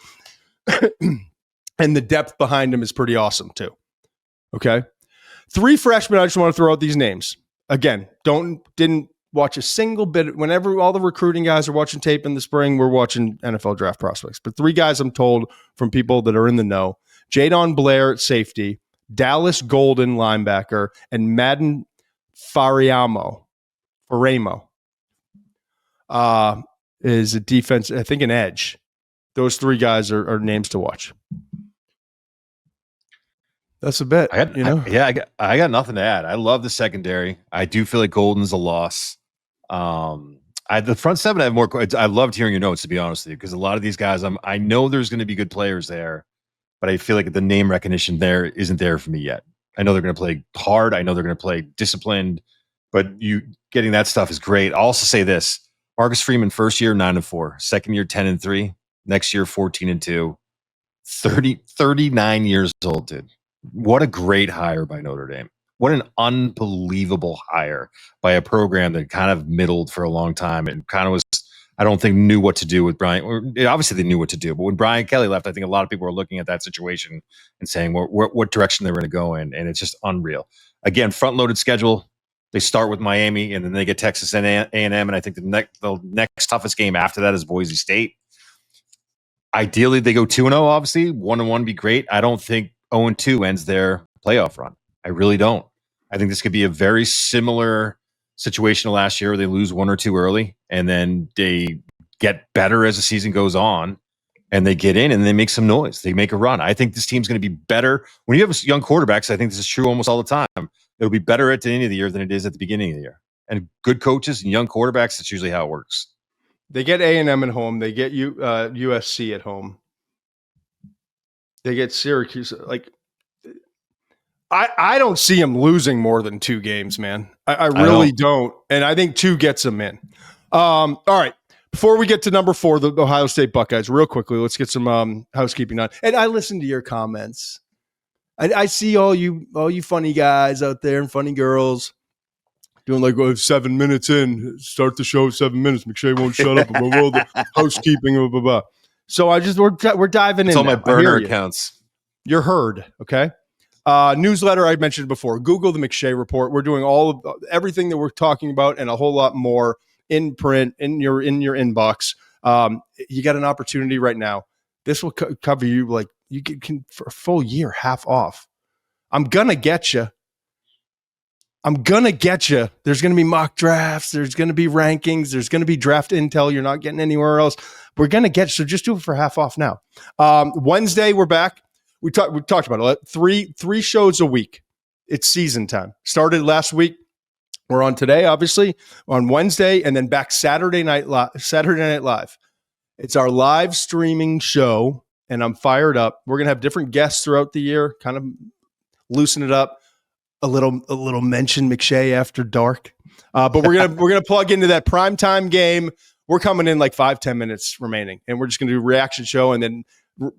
And the depth behind him is pretty awesome too. Okay. 3 freshmen. I just want to throw out these names. Again, didn't watch a single bit. Whenever all the recruiting guys are watching tape in the spring, we're watching NFL draft prospects. But 3 guys I'm told from people that are in the know: Jadon Blair at safety, Dallas Golden linebacker, and Madden Faramo is a defense, I think an edge. Those 3 guys are names to watch. That's a bit. I got nothing to add. I love the secondary. I do feel like Golden's a loss. The front 7, I have more. I loved hearing your notes, to be honest with you, because a lot of these guys, I know there's going to be good players there, but I feel like the name recognition there isn't there for me yet. I know they're going to play hard. I know they're going to play disciplined, but you getting that stuff is great. I'll also say this: Marcus Freeman, first year 9-4, second year 10-3, next year 14-2, 39 years old, dude. What a great hire by Notre Dame. What an unbelievable hire by a program that kind of middled for a long time and kind of was, I don't think, knew what to do with Brian. Obviously, they knew what to do, but when Brian Kelly left, I think a lot of people were looking at that situation and saying what direction they were going to go in, and it's just unreal. Again, front-loaded schedule. They start with Miami, and then they get Texas and A&M, and I think the next toughest game after that is Boise State. Ideally, they go 2-0, obviously. 1-1 be great. I don't think 0-2 ends their playoff run. I really don't. I think this could be a very similar situation to last year where they lose 1 or 2 early, and then they get better as the season goes on, and they get in and they make some noise. They make a run. I think this team's going to be better. When you have young quarterbacks, I think this is true almost all the time. It'll be better at the end of the year than it is at the beginning of the year. And good coaches and young quarterbacks, that's usually how it works. They get A&M at home. They get USC at home. They get Syracuse. Like, I don't see them losing more than 2 games, man. I really don't. And I think 2 gets them in. All right. Before we get to number 4, the Ohio State Buckeyes, real quickly, let's get some housekeeping on. And I listened to your comments. I see all you funny guys out there and funny girls doing like 7 minutes in, start the show 7 minutes. McShay won't shut up. The housekeeping, blah, blah, blah. So we're diving in. It's all my burner accounts. You're heard, okay? Newsletter I mentioned before. Google the McShay Report. We're doing everything that we're talking about and a whole lot more in print in your inbox. You got an opportunity right now. This will cover you like you can for a full year, half off. I'm gonna get you. There's going to be mock drafts. There's going to be rankings. There's going to be draft intel you're not getting anywhere else. We're going to get you. So just do it for half off now. Wednesday, we're back. We talked about it. Three shows a week. It's season time. Started last week. We're on today, obviously, on Wednesday, and then back Saturday Night Live. It's our live streaming show, and I'm fired up. We're going to have different guests throughout the year, kind of loosen it up. A little mention McShay after dark, but we're gonna plug into that primetime game. We're coming in like 5-10 minutes remaining, and we're just gonna do a reaction show and then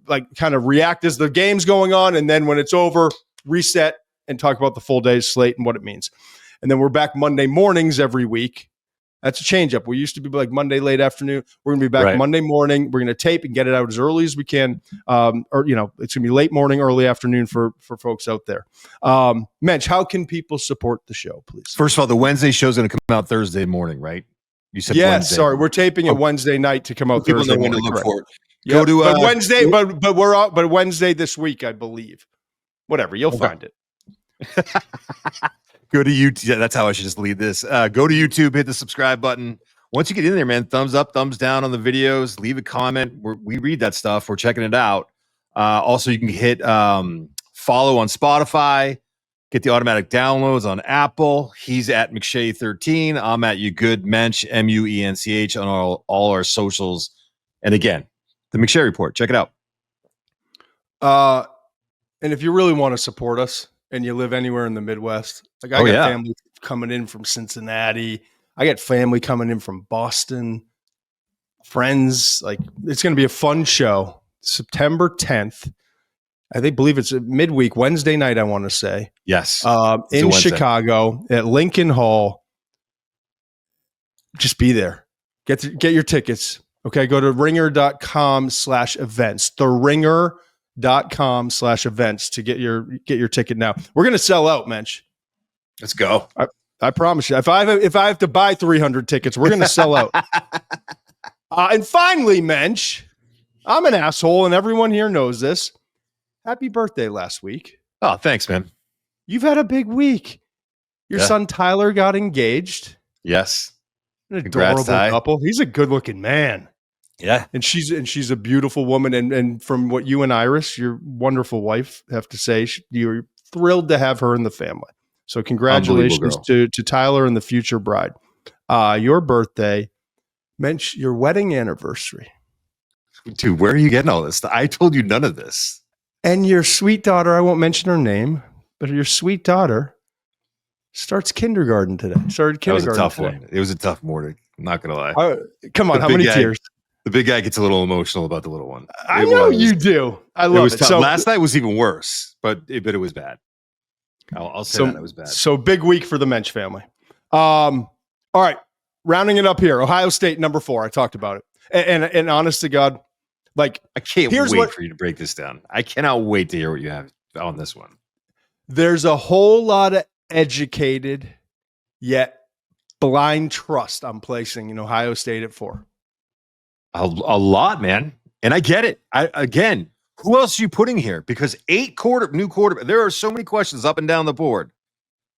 like kind of react as the game's going on, and then when it's over, reset and talk about the full day's slate and what it means. And then we're back Monday mornings every week. That's a change up. We used to be like Monday late afternoon. We're going to be back Monday morning. We're going to tape and get it out as early as we can. Or, it's going to be late morning, early afternoon for folks out there. Muench, how can people support the show, please? First of all, the Wednesday show is going to come out Thursday morning, right? You said Yes, Wednesday. sorry, we're taping it Wednesday night to come out People Thursday know when to morning. look for it. Yep. Go to but Wednesday, but we're out, but Wednesday this week, I believe. Whatever, you'll find it. Go to YouTube. Yeah, that's how I should just lead this. Go to YouTube, hit the subscribe button. Once you get in there, man, thumbs up, thumbs down on the videos. Leave a comment. We read that stuff. We're checking it out. Also, you can hit follow on Spotify. Get the automatic downloads on Apple. He's at McShay13. I'm at Muench, Muench on all our socials. And again, the McShay Report. Check it out. And if you really want to support us and you live anywhere in the Midwest, like I got family coming in from Cincinnati. I got family coming in from Boston. Friends. Like, it's going to be a fun show. September 10th. I believe it's a midweek, Wednesday night, I want to say. Yes. In Chicago at Lincoln Hall. Just be there. Get your tickets. Okay. Go to ringer.com/events. theringer.com/events to get your ticket now. We're going to sell out, Muench. Let's go. I promise you. If I have to buy 300 tickets, we're going to sell out. And finally, Muench, I'm an asshole and everyone here knows this. Happy birthday last week. Oh, thanks, man. You've had a big week. Your son Tyler got engaged. Yes. An adorable couple. He's a good-looking man. Yeah. And she's a beautiful woman. And from what you and Iris, your wonderful wife, have to say, you're thrilled to have her in the family. So congratulations to Tyler and the future bride. Your birthday meant your wedding anniversary. Dude, where are you getting all this? I told you none of this. And your sweet daughter, I won't mention her name, but your sweet daughter starts kindergarten today. Started kindergarten. That was a tough today. one. It was a tough morning. I'm not going to lie. Come on, how many tears? The big guy gets a little emotional about the little one. I know you do. I love it. So last night was even worse, but it was bad. I'll say that it was bad. So big week for the Muench family. All right, rounding it up here. Ohio State, number 4. I talked about it. And honest to God, like, I can't wait for you to break this down. I cannot wait to hear what you have on this one. There's a whole lot of educated yet blind trust I'm placing in Ohio State at 4. A lot, man. And I get it. Again, who else are you putting here? Because 8 new quarterback. There are so many questions up and down the board.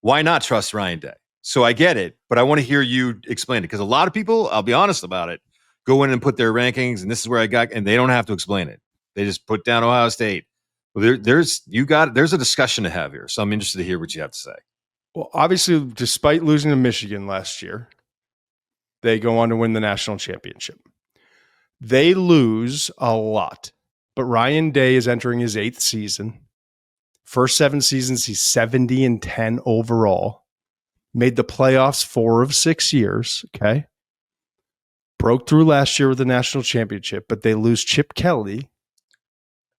Why not trust Ryan Day? So I get it, but I want to hear you explain it because a lot of people, I'll be honest about it, go in and put their rankings and this is where I got, and they don't have to explain it. They just put down Ohio State. Well, there's a discussion to have here. So I'm interested to hear what you have to say. Well, obviously, despite losing to Michigan last year, they go on to win the national championship. They lose a lot, but Ryan Day is entering his 8th season. First 7 seasons, he's 70-10 overall. Made the playoffs 4 of 6 years. Okay. Broke through last year with the national championship, but they lose Chip Kelly,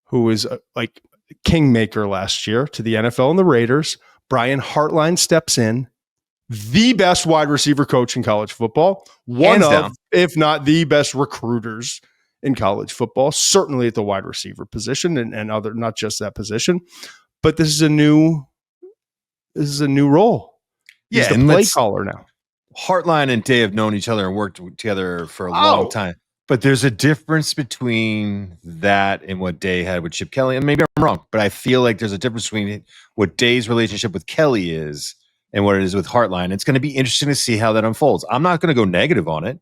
who was like kingmaker last year, to the NFL and the Raiders. Brian Hartline steps in, the best wide receiver coach in college football, one of, if not the best recruiters in college football, certainly at the wide receiver position and other, not just that position, but this is a new role. He's the play caller now. Hartline and Day have known each other and worked together for a long time. But there's a difference between that and what Day had with Chip Kelly. And maybe I'm wrong, but I feel like there's a difference between what Day's relationship with Kelly is and what it is with Hartline. It's going to be interesting to see how that unfolds. I'm not going to go negative on it,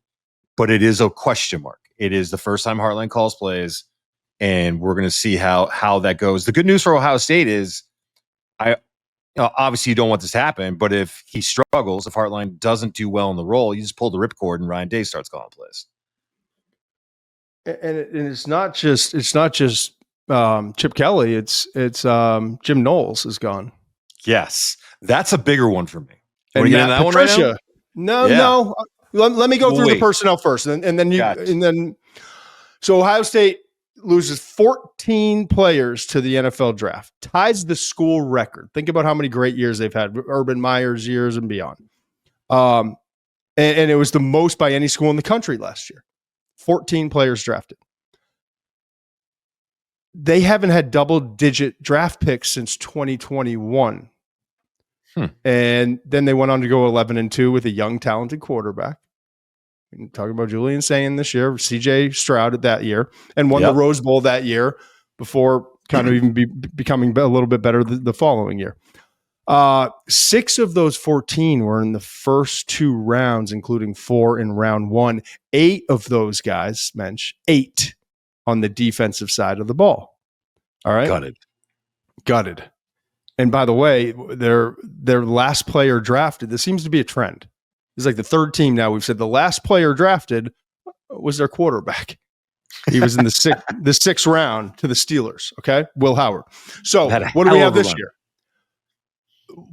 but it is a question mark. It is the first time Hartline calls plays, and we're going to see how that goes. The good news for Ohio State is obviously you don't want this to happen, but if he struggles, if Hartline doesn't do well in the role, you just pull the ripcord and Ryan Day starts calling plays. And it's not just Chip Kelly. It's Jim Knowles is gone. Yes, that's a bigger one for me. And Matt Patricia. Right no. Let me go through the personnel first, and then. So Ohio State loses 14 players to the NFL draft, ties the school record. Think about how many great years they've had, Urban Meyer's years and beyond. And it was the most by any school in the country last year. 14 players drafted. They haven't had double-digit draft picks since 2021. And then they went on to go 11-2 with a young, talented quarterback. I'm talking about Julian Sayin this year, CJ Stroud that year, and won the Rose Bowl that year before kind of even becoming a little bit better the following year. 6 of those 14 were in the first 2 rounds, including 4 in round 1. 8 of those guys, Muench, 8 on the defensive side of the ball. All right. Gutted. And by the way, their last player drafted, this seems to be a trend. It's like the 3rd team now. We've said the last player drafted was their quarterback. He was in the 6th round to the Steelers. Okay. Will Howard. So what do we have this year?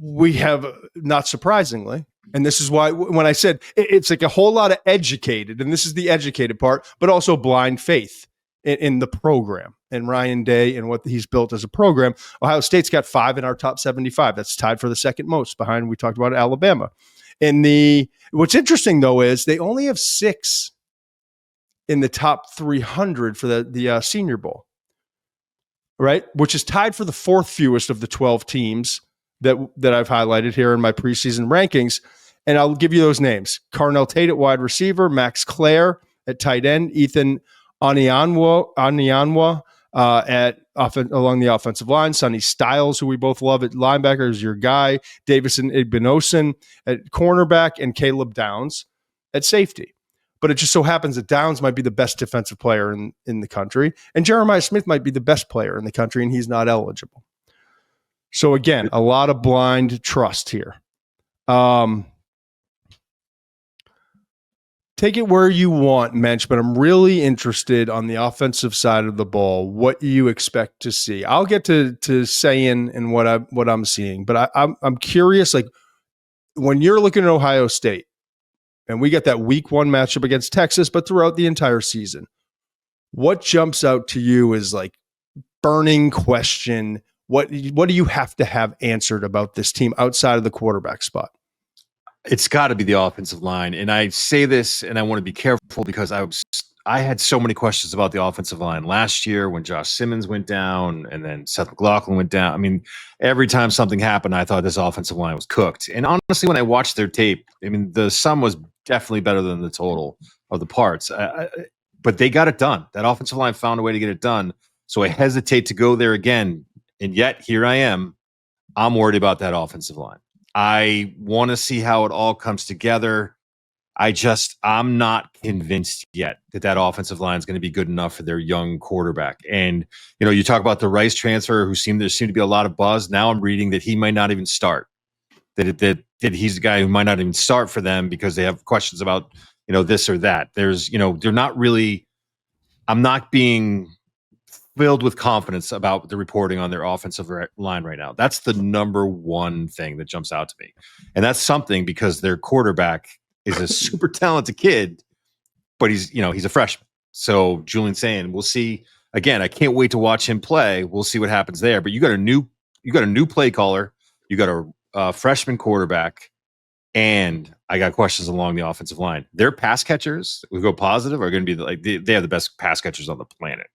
We have, not surprisingly, and this is why when I said it's like a whole lot of educated, and this is the educated part, but also blind faith in the program and Ryan Day and what he's built as a program. Ohio State's got 5 in our top 75. That's tied for the 2nd most behind, we talked about Alabama. What's interesting though is they only have 6 in the top 300 for the Senior Bowl, right? Which is tied for the 4th fewest of the 12 teams that I've highlighted here in my preseason rankings. And I'll give you those names: Carnell Tate at wide receiver, Max Clare at tight end, Ethan Anianwa along the offensive line, Sonny Styles, who we both love at linebacker, is your guy, Davison Igbinosun at cornerback, and Caleb Downs at safety. But it just so happens that Downs might be the best defensive player in the country, and Jeremiah Smith might be the best player in the country, and he's not eligible. So again, a lot of blind trust here. Take it where you want, Muench, but I'm really interested on the offensive side of the ball, what you expect to see. I'll get to saying and what I'm seeing, but I'm curious, like when you're looking at Ohio State, and we get that week 1 matchup against Texas, but throughout the entire season, what jumps out to you is like burning question? What do you have to have answered about this team outside of the quarterback spot? It's got to be the offensive line. And I say this, and I want to be careful because I had so many questions about the offensive line last year when Josh Simmons went down and then Seth McLaughlin went down. I mean, every time something happened, I thought this offensive line was cooked. And honestly, when I watched their tape, I mean, the sum was definitely better than the total of the parts. But they got it done. That offensive line found a way to get it done. So I hesitate to go there again. And yet here I am. I'm worried about that offensive line. I want to see how it all comes together. I'm not convinced yet that offensive line is going to be good enough for their young quarterback. And, you talk about the Rice transfer there seemed to be a lot of buzz. Now I'm reading that he might not even start, that he's a guy who might not even start for them because they have questions about, this or that. There's, they're not really, I'm not being filled with confidence about the reporting on their offensive line right now. That's the number one thing that jumps out to me. And that's something because their quarterback is a super talented kid, but he's a freshman. So Julian Sayin, we'll see. Again, I can't wait to watch him play. We'll see what happens there. But you got a new play caller, you got a freshman quarterback, and I got questions along the offensive line. Their pass catchers, we go positive, are going to be they have the best pass catchers on the planet.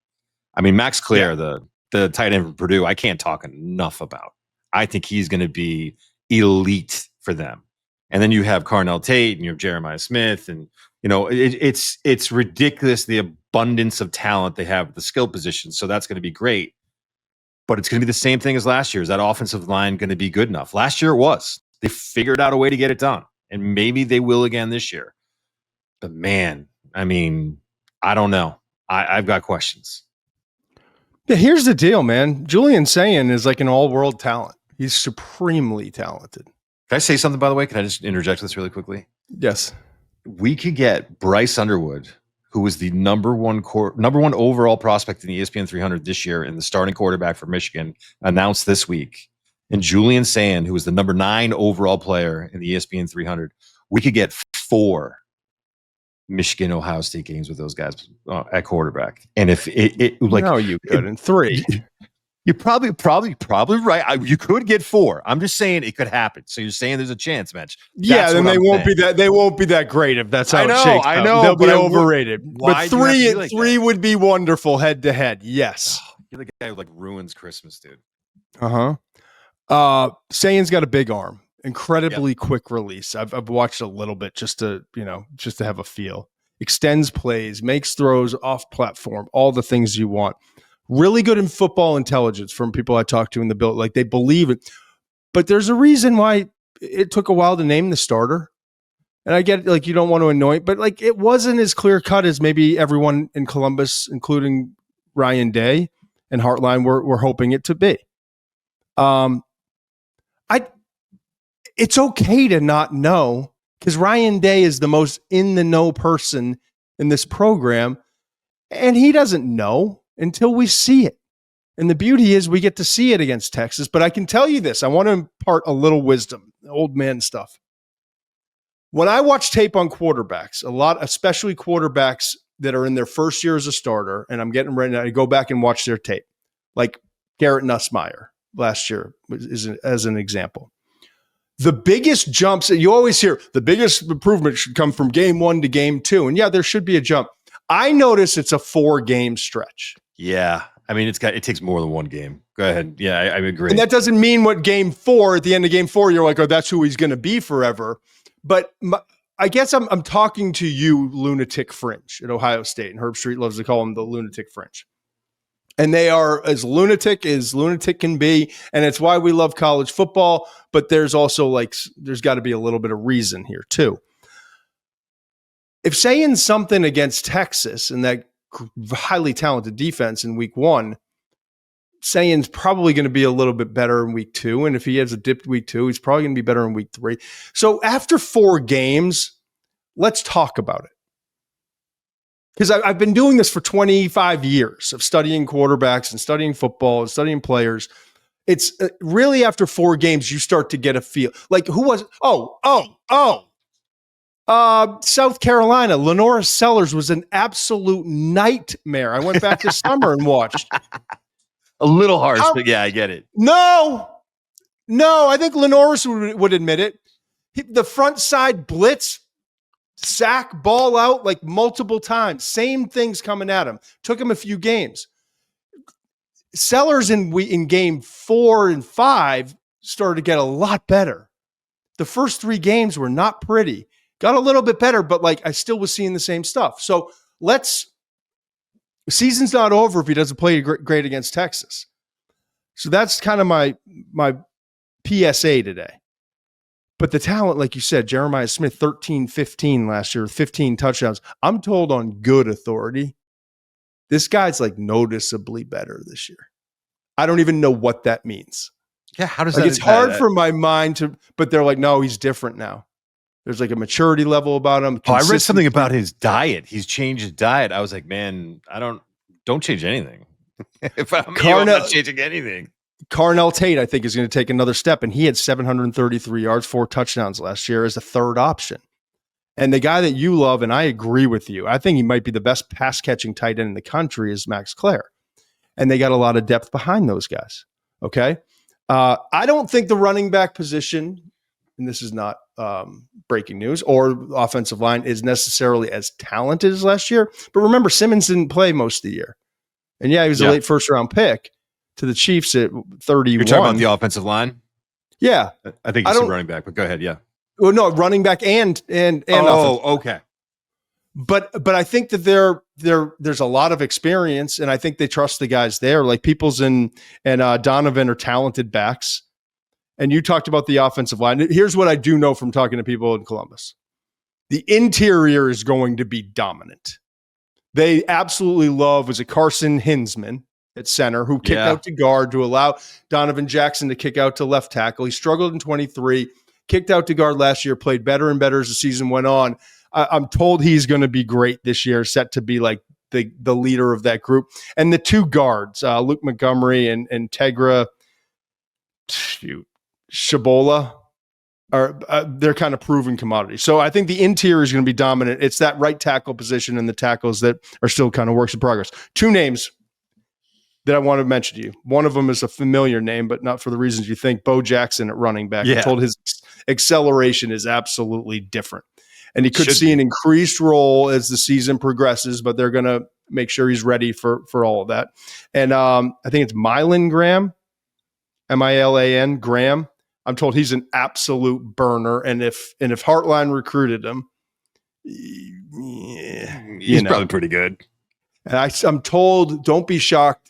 I mean, Max Clare, the tight end from Purdue, I can't talk enough about. I think he's going to be elite for them. And then you have Carnell Tate and you have Jeremiah Smith. And, it's ridiculous the abundance of talent they have at the skill position. So that's going to be great. But it's going to be the same thing as last year. Is that offensive line going to be good enough? Last year it was. They figured out a way to get it done. And maybe they will again this year. But man, I mean, I don't know. I've got questions. Yeah, here's the deal, man. Julian Sayin is like an all-world talent. He's supremely talented. Can I say something, by the way? Can I just interject this really quickly? Yes. We could get Bryce Underwood, who was the number one overall prospect in the ESPN 300 this year and the starting quarterback for Michigan, announced this week, and Julian Sayin, who was the number 9 overall player in the ESPN 300. We could get 4 Michigan Ohio State games with those guys at quarterback. And if it like, no, you couldn't. 3. You're probably right. You could get 4. I'm just saying it could happen. So you're saying there's a chance, Muench. Yeah, then they won't be that. They won't be that great if that's how it shakes out. I know. They'll be overrated. But 3 would be wonderful head to head. Yes. You're the guy who ruins Christmas, dude. Sayin's got a big arm. Incredibly quick release. I've watched a little bit just to have a feel. extends plays, makes throws off platform, all the things you want. Really good in football intelligence from people I talked to in the build. Like they believe it. But there's a reason why it took a while to name the starter. And I get it, like you don't want to annoy, but like it wasn't as clear cut as maybe everyone in Columbus, including Ryan Day and Heartline, were hoping it to be. It's okay to not know because Ryan Day is the most in the know person in this program, and he doesn't know until we see it. And the beauty is we get to see it against Texas. But I can tell you this, I want to impart a little wisdom, old man stuff. When I watch tape on quarterbacks, a lot, especially quarterbacks that are in their first year as a starter, and I'm getting ready to go back and watch their tape, like Garrett Nussmeier last year as an example. The biggest jumps, you always hear, the biggest improvement should come from game 1 to game 2. And yeah, there should be a jump. I notice it's a 4-game stretch. Yeah. I mean, it takes more than one game. Go ahead. Yeah, I agree. And that doesn't mean what game 4, at the end of game 4, you're like, oh, that's who he's going to be forever. But I guess I'm talking to you, lunatic fringe at Ohio State, and Herb Street loves to call them the lunatic fringe. And they are as lunatic can be, and it's why we love college football. But there's also there's got to be a little bit of reason here too. If saying something against Texas and that highly talented defense in week 1, saying's probably going to be a little bit better in week 2. And if he has a dipped week 2, he's probably going to be better in week 3. So after 4 games, let's talk about it. Because I've been doing this for 25 years of studying quarterbacks and studying football and studying players. It's really after 4 games, you start to get a feel. Like who was, South Carolina, Lenora Sellers was an absolute nightmare. I went back this summer and watched. A little harsh, but yeah, I get it. No, I think Lenora would admit it. The front side blitz, sack, ball out like multiple times. Same things coming at him. Took him a few games. Sellers in game 4 and 5 started to get a lot better. The first 3 games were not pretty. Got a little bit better, but I still was seeing the same stuff. So the season's not over if he doesn't play great against Texas. So that's kind of my PSA today. But the talent, like you said, Jeremiah Smith, 13-15 last year, 15 touchdowns. I'm told on good authority, this guy's noticeably better this year. I don't even know what that means. Yeah, how does that? It's hard for my mind to, but they're like, no, he's different now. There's a maturity level about him. I read something about his diet. He's changed his diet. I was like, man, don't change anything. If I'm not changing anything. Carnell Tate, I think, is going to take another step, and he had 733 yards, 4 touchdowns last year as a third option. And the guy that you love, and I agree with you, I think he might be the best pass-catching tight end in the country, is Max Clare. And they got a lot of depth behind those guys, okay? I don't think the running back position, and this is not breaking news, or offensive line is necessarily as talented as last year. But remember, Simmons didn't play most of the year. And yeah, he was a late first-round pick to the Chiefs at 31. You're talking about the offensive line? Yeah. I think you said running back, but go ahead, yeah. Well, no, running back and okay. But I think that there's a lot of experience, and I think they trust the guys there. Like Peoples and Donovan are talented backs. And you talked about the offensive line. Here's what I do know from talking to people in Columbus. The interior is going to be dominant. They absolutely love, was it Carson Hinsman at center, who kicked out to guard to allow Donovan Jackson to kick out to left tackle. He struggled in 23, kicked out to guard last year, played better and better as the season went on. I'm told he's going to be great this year, set to be the leader of that group. And the 2 guards, Luke Montgomery and Tegra Shabola, they're kind of proven commodities. So I think the interior is going to be dominant. It's that right tackle position and the tackles that are still kind of works in progress. 2 names that I want to mention to you. One of them is a familiar name, but not for the reasons you think. Bo Jackson at running back. I'm told his acceleration is absolutely different. And he could see an increased role as the season progresses, but they're going to make sure he's ready for all of that. And I think it's Milan Graham, Milan Graham. I'm told he's an absolute burner. And if Heartline recruited him, he's probably pretty good. And I'm told, don't be shocked.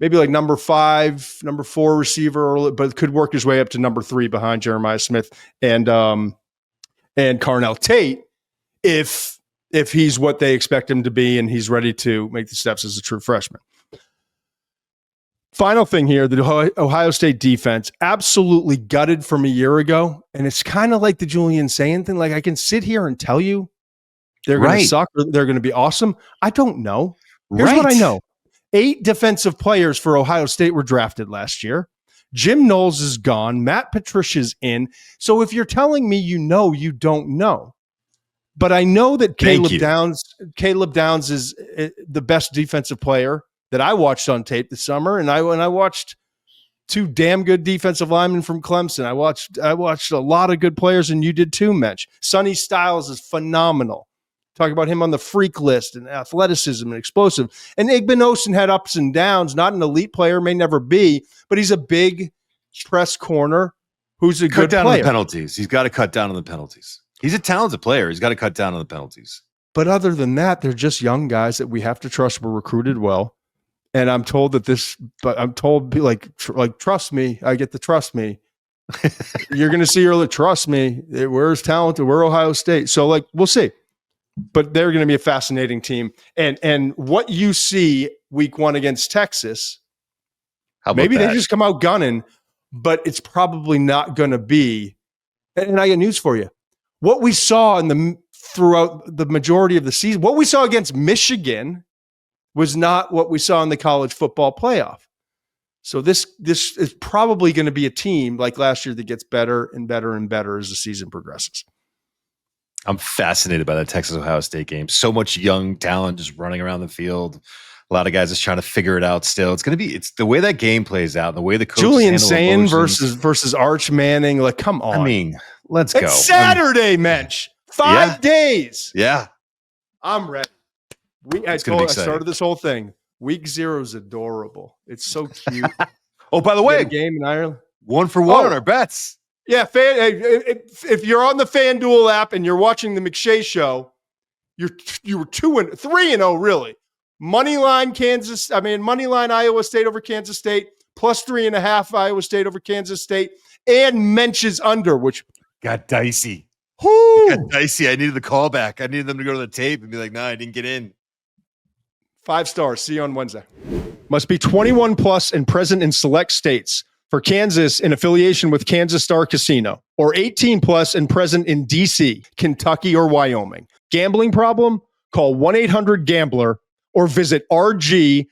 Maybe like number 5, number 4 receiver, but could work his way up to number 3 behind Jeremiah Smith and Carnell Tate if he's what they expect him to be and he's ready to make the steps as a true freshman. Final thing here, the Ohio State defense absolutely gutted from a year ago. And it's kind of like the Julian Sayin thing. Like, I can sit here and tell you they're going to suck or they're going to be awesome. I don't know. Here's what I know. 8 defensive players for Ohio State were drafted last year. Jim Knowles is gone. Matt Patricia's in. So if you're telling me you know, you don't know. But I know that Caleb Downs is the best defensive player that I watched on tape this summer. And I watched 2 damn good defensive linemen from Clemson. I watched a lot of good players, and you did too, Muench. Sonny Styles is phenomenal. Talk about him on the freak list and athleticism and explosive. And Igbinosun had ups and downs, not an elite player, may never be, but he's a big press corner who's a good player. Cut down on the penalties. He's got to cut down on the penalties. He's a talented player. He's got to cut down on the penalties. But other than that, they're just young guys that we have to trust were recruited well. And I'm told trust me. I get the trust me. You're going to see early, trust me. We're as talented. We're Ohio State. So we'll see. But they're going to be a fascinating team. And what you see week 1 against Texas, maybe they just come out gunning, but it's probably not going to be. And I got news for you. What we saw throughout the majority of the season, what we saw against Michigan was not what we saw in the college football playoff. So this is probably going to be a team like last year that gets better and better and better as the season progresses. I'm fascinated by that Texas-Ohio State game. So much young talent just running around the field. A lot of guys just trying to figure it out still. It's the way that game plays out, the way the coaches Julian Sayin versus Arch Manning. Like, come on. I mean, let's go. It's Saturday, Muench. 5 days. Yeah. I'm ready. I started this whole thing. Week 0 is adorable. It's so cute. Oh, by the way, a game in Ireland. 1 for 1 on our bets. Yeah, if you're on the FanDuel app and you're watching the McShay Show, you were 3-0 really. Moneyline Iowa State over Kansas State, plus 3.5 Iowa State over Kansas State, and Muench's under, which got dicey. It got dicey. I needed the callback. I needed them to go to the tape and be like, "No, I didn't get in." 5 stars. See you on Wednesday. Must be 21 plus and present in select states. For Kansas, in affiliation with Kansas Star Casino, or 18 plus and present in DC, Kentucky, or Wyoming. Gambling problem? Call 1-800-GAMBLER or visit rg-help.com.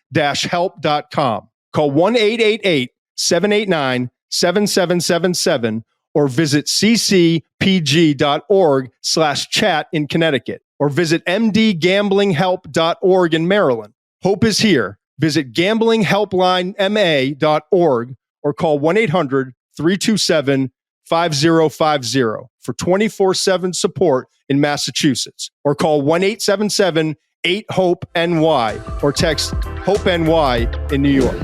Call 1-888-789-7777 or visit ccpg.org/chat in Connecticut or visit mdgamblinghelp.org in Maryland. Hope is here. Visit gamblinghelplinema.org or call 1-800-327-5050 for 24/7 support in Massachusetts. Or call 1-877-8-HOPE-NY or text HOPE-NY in New York.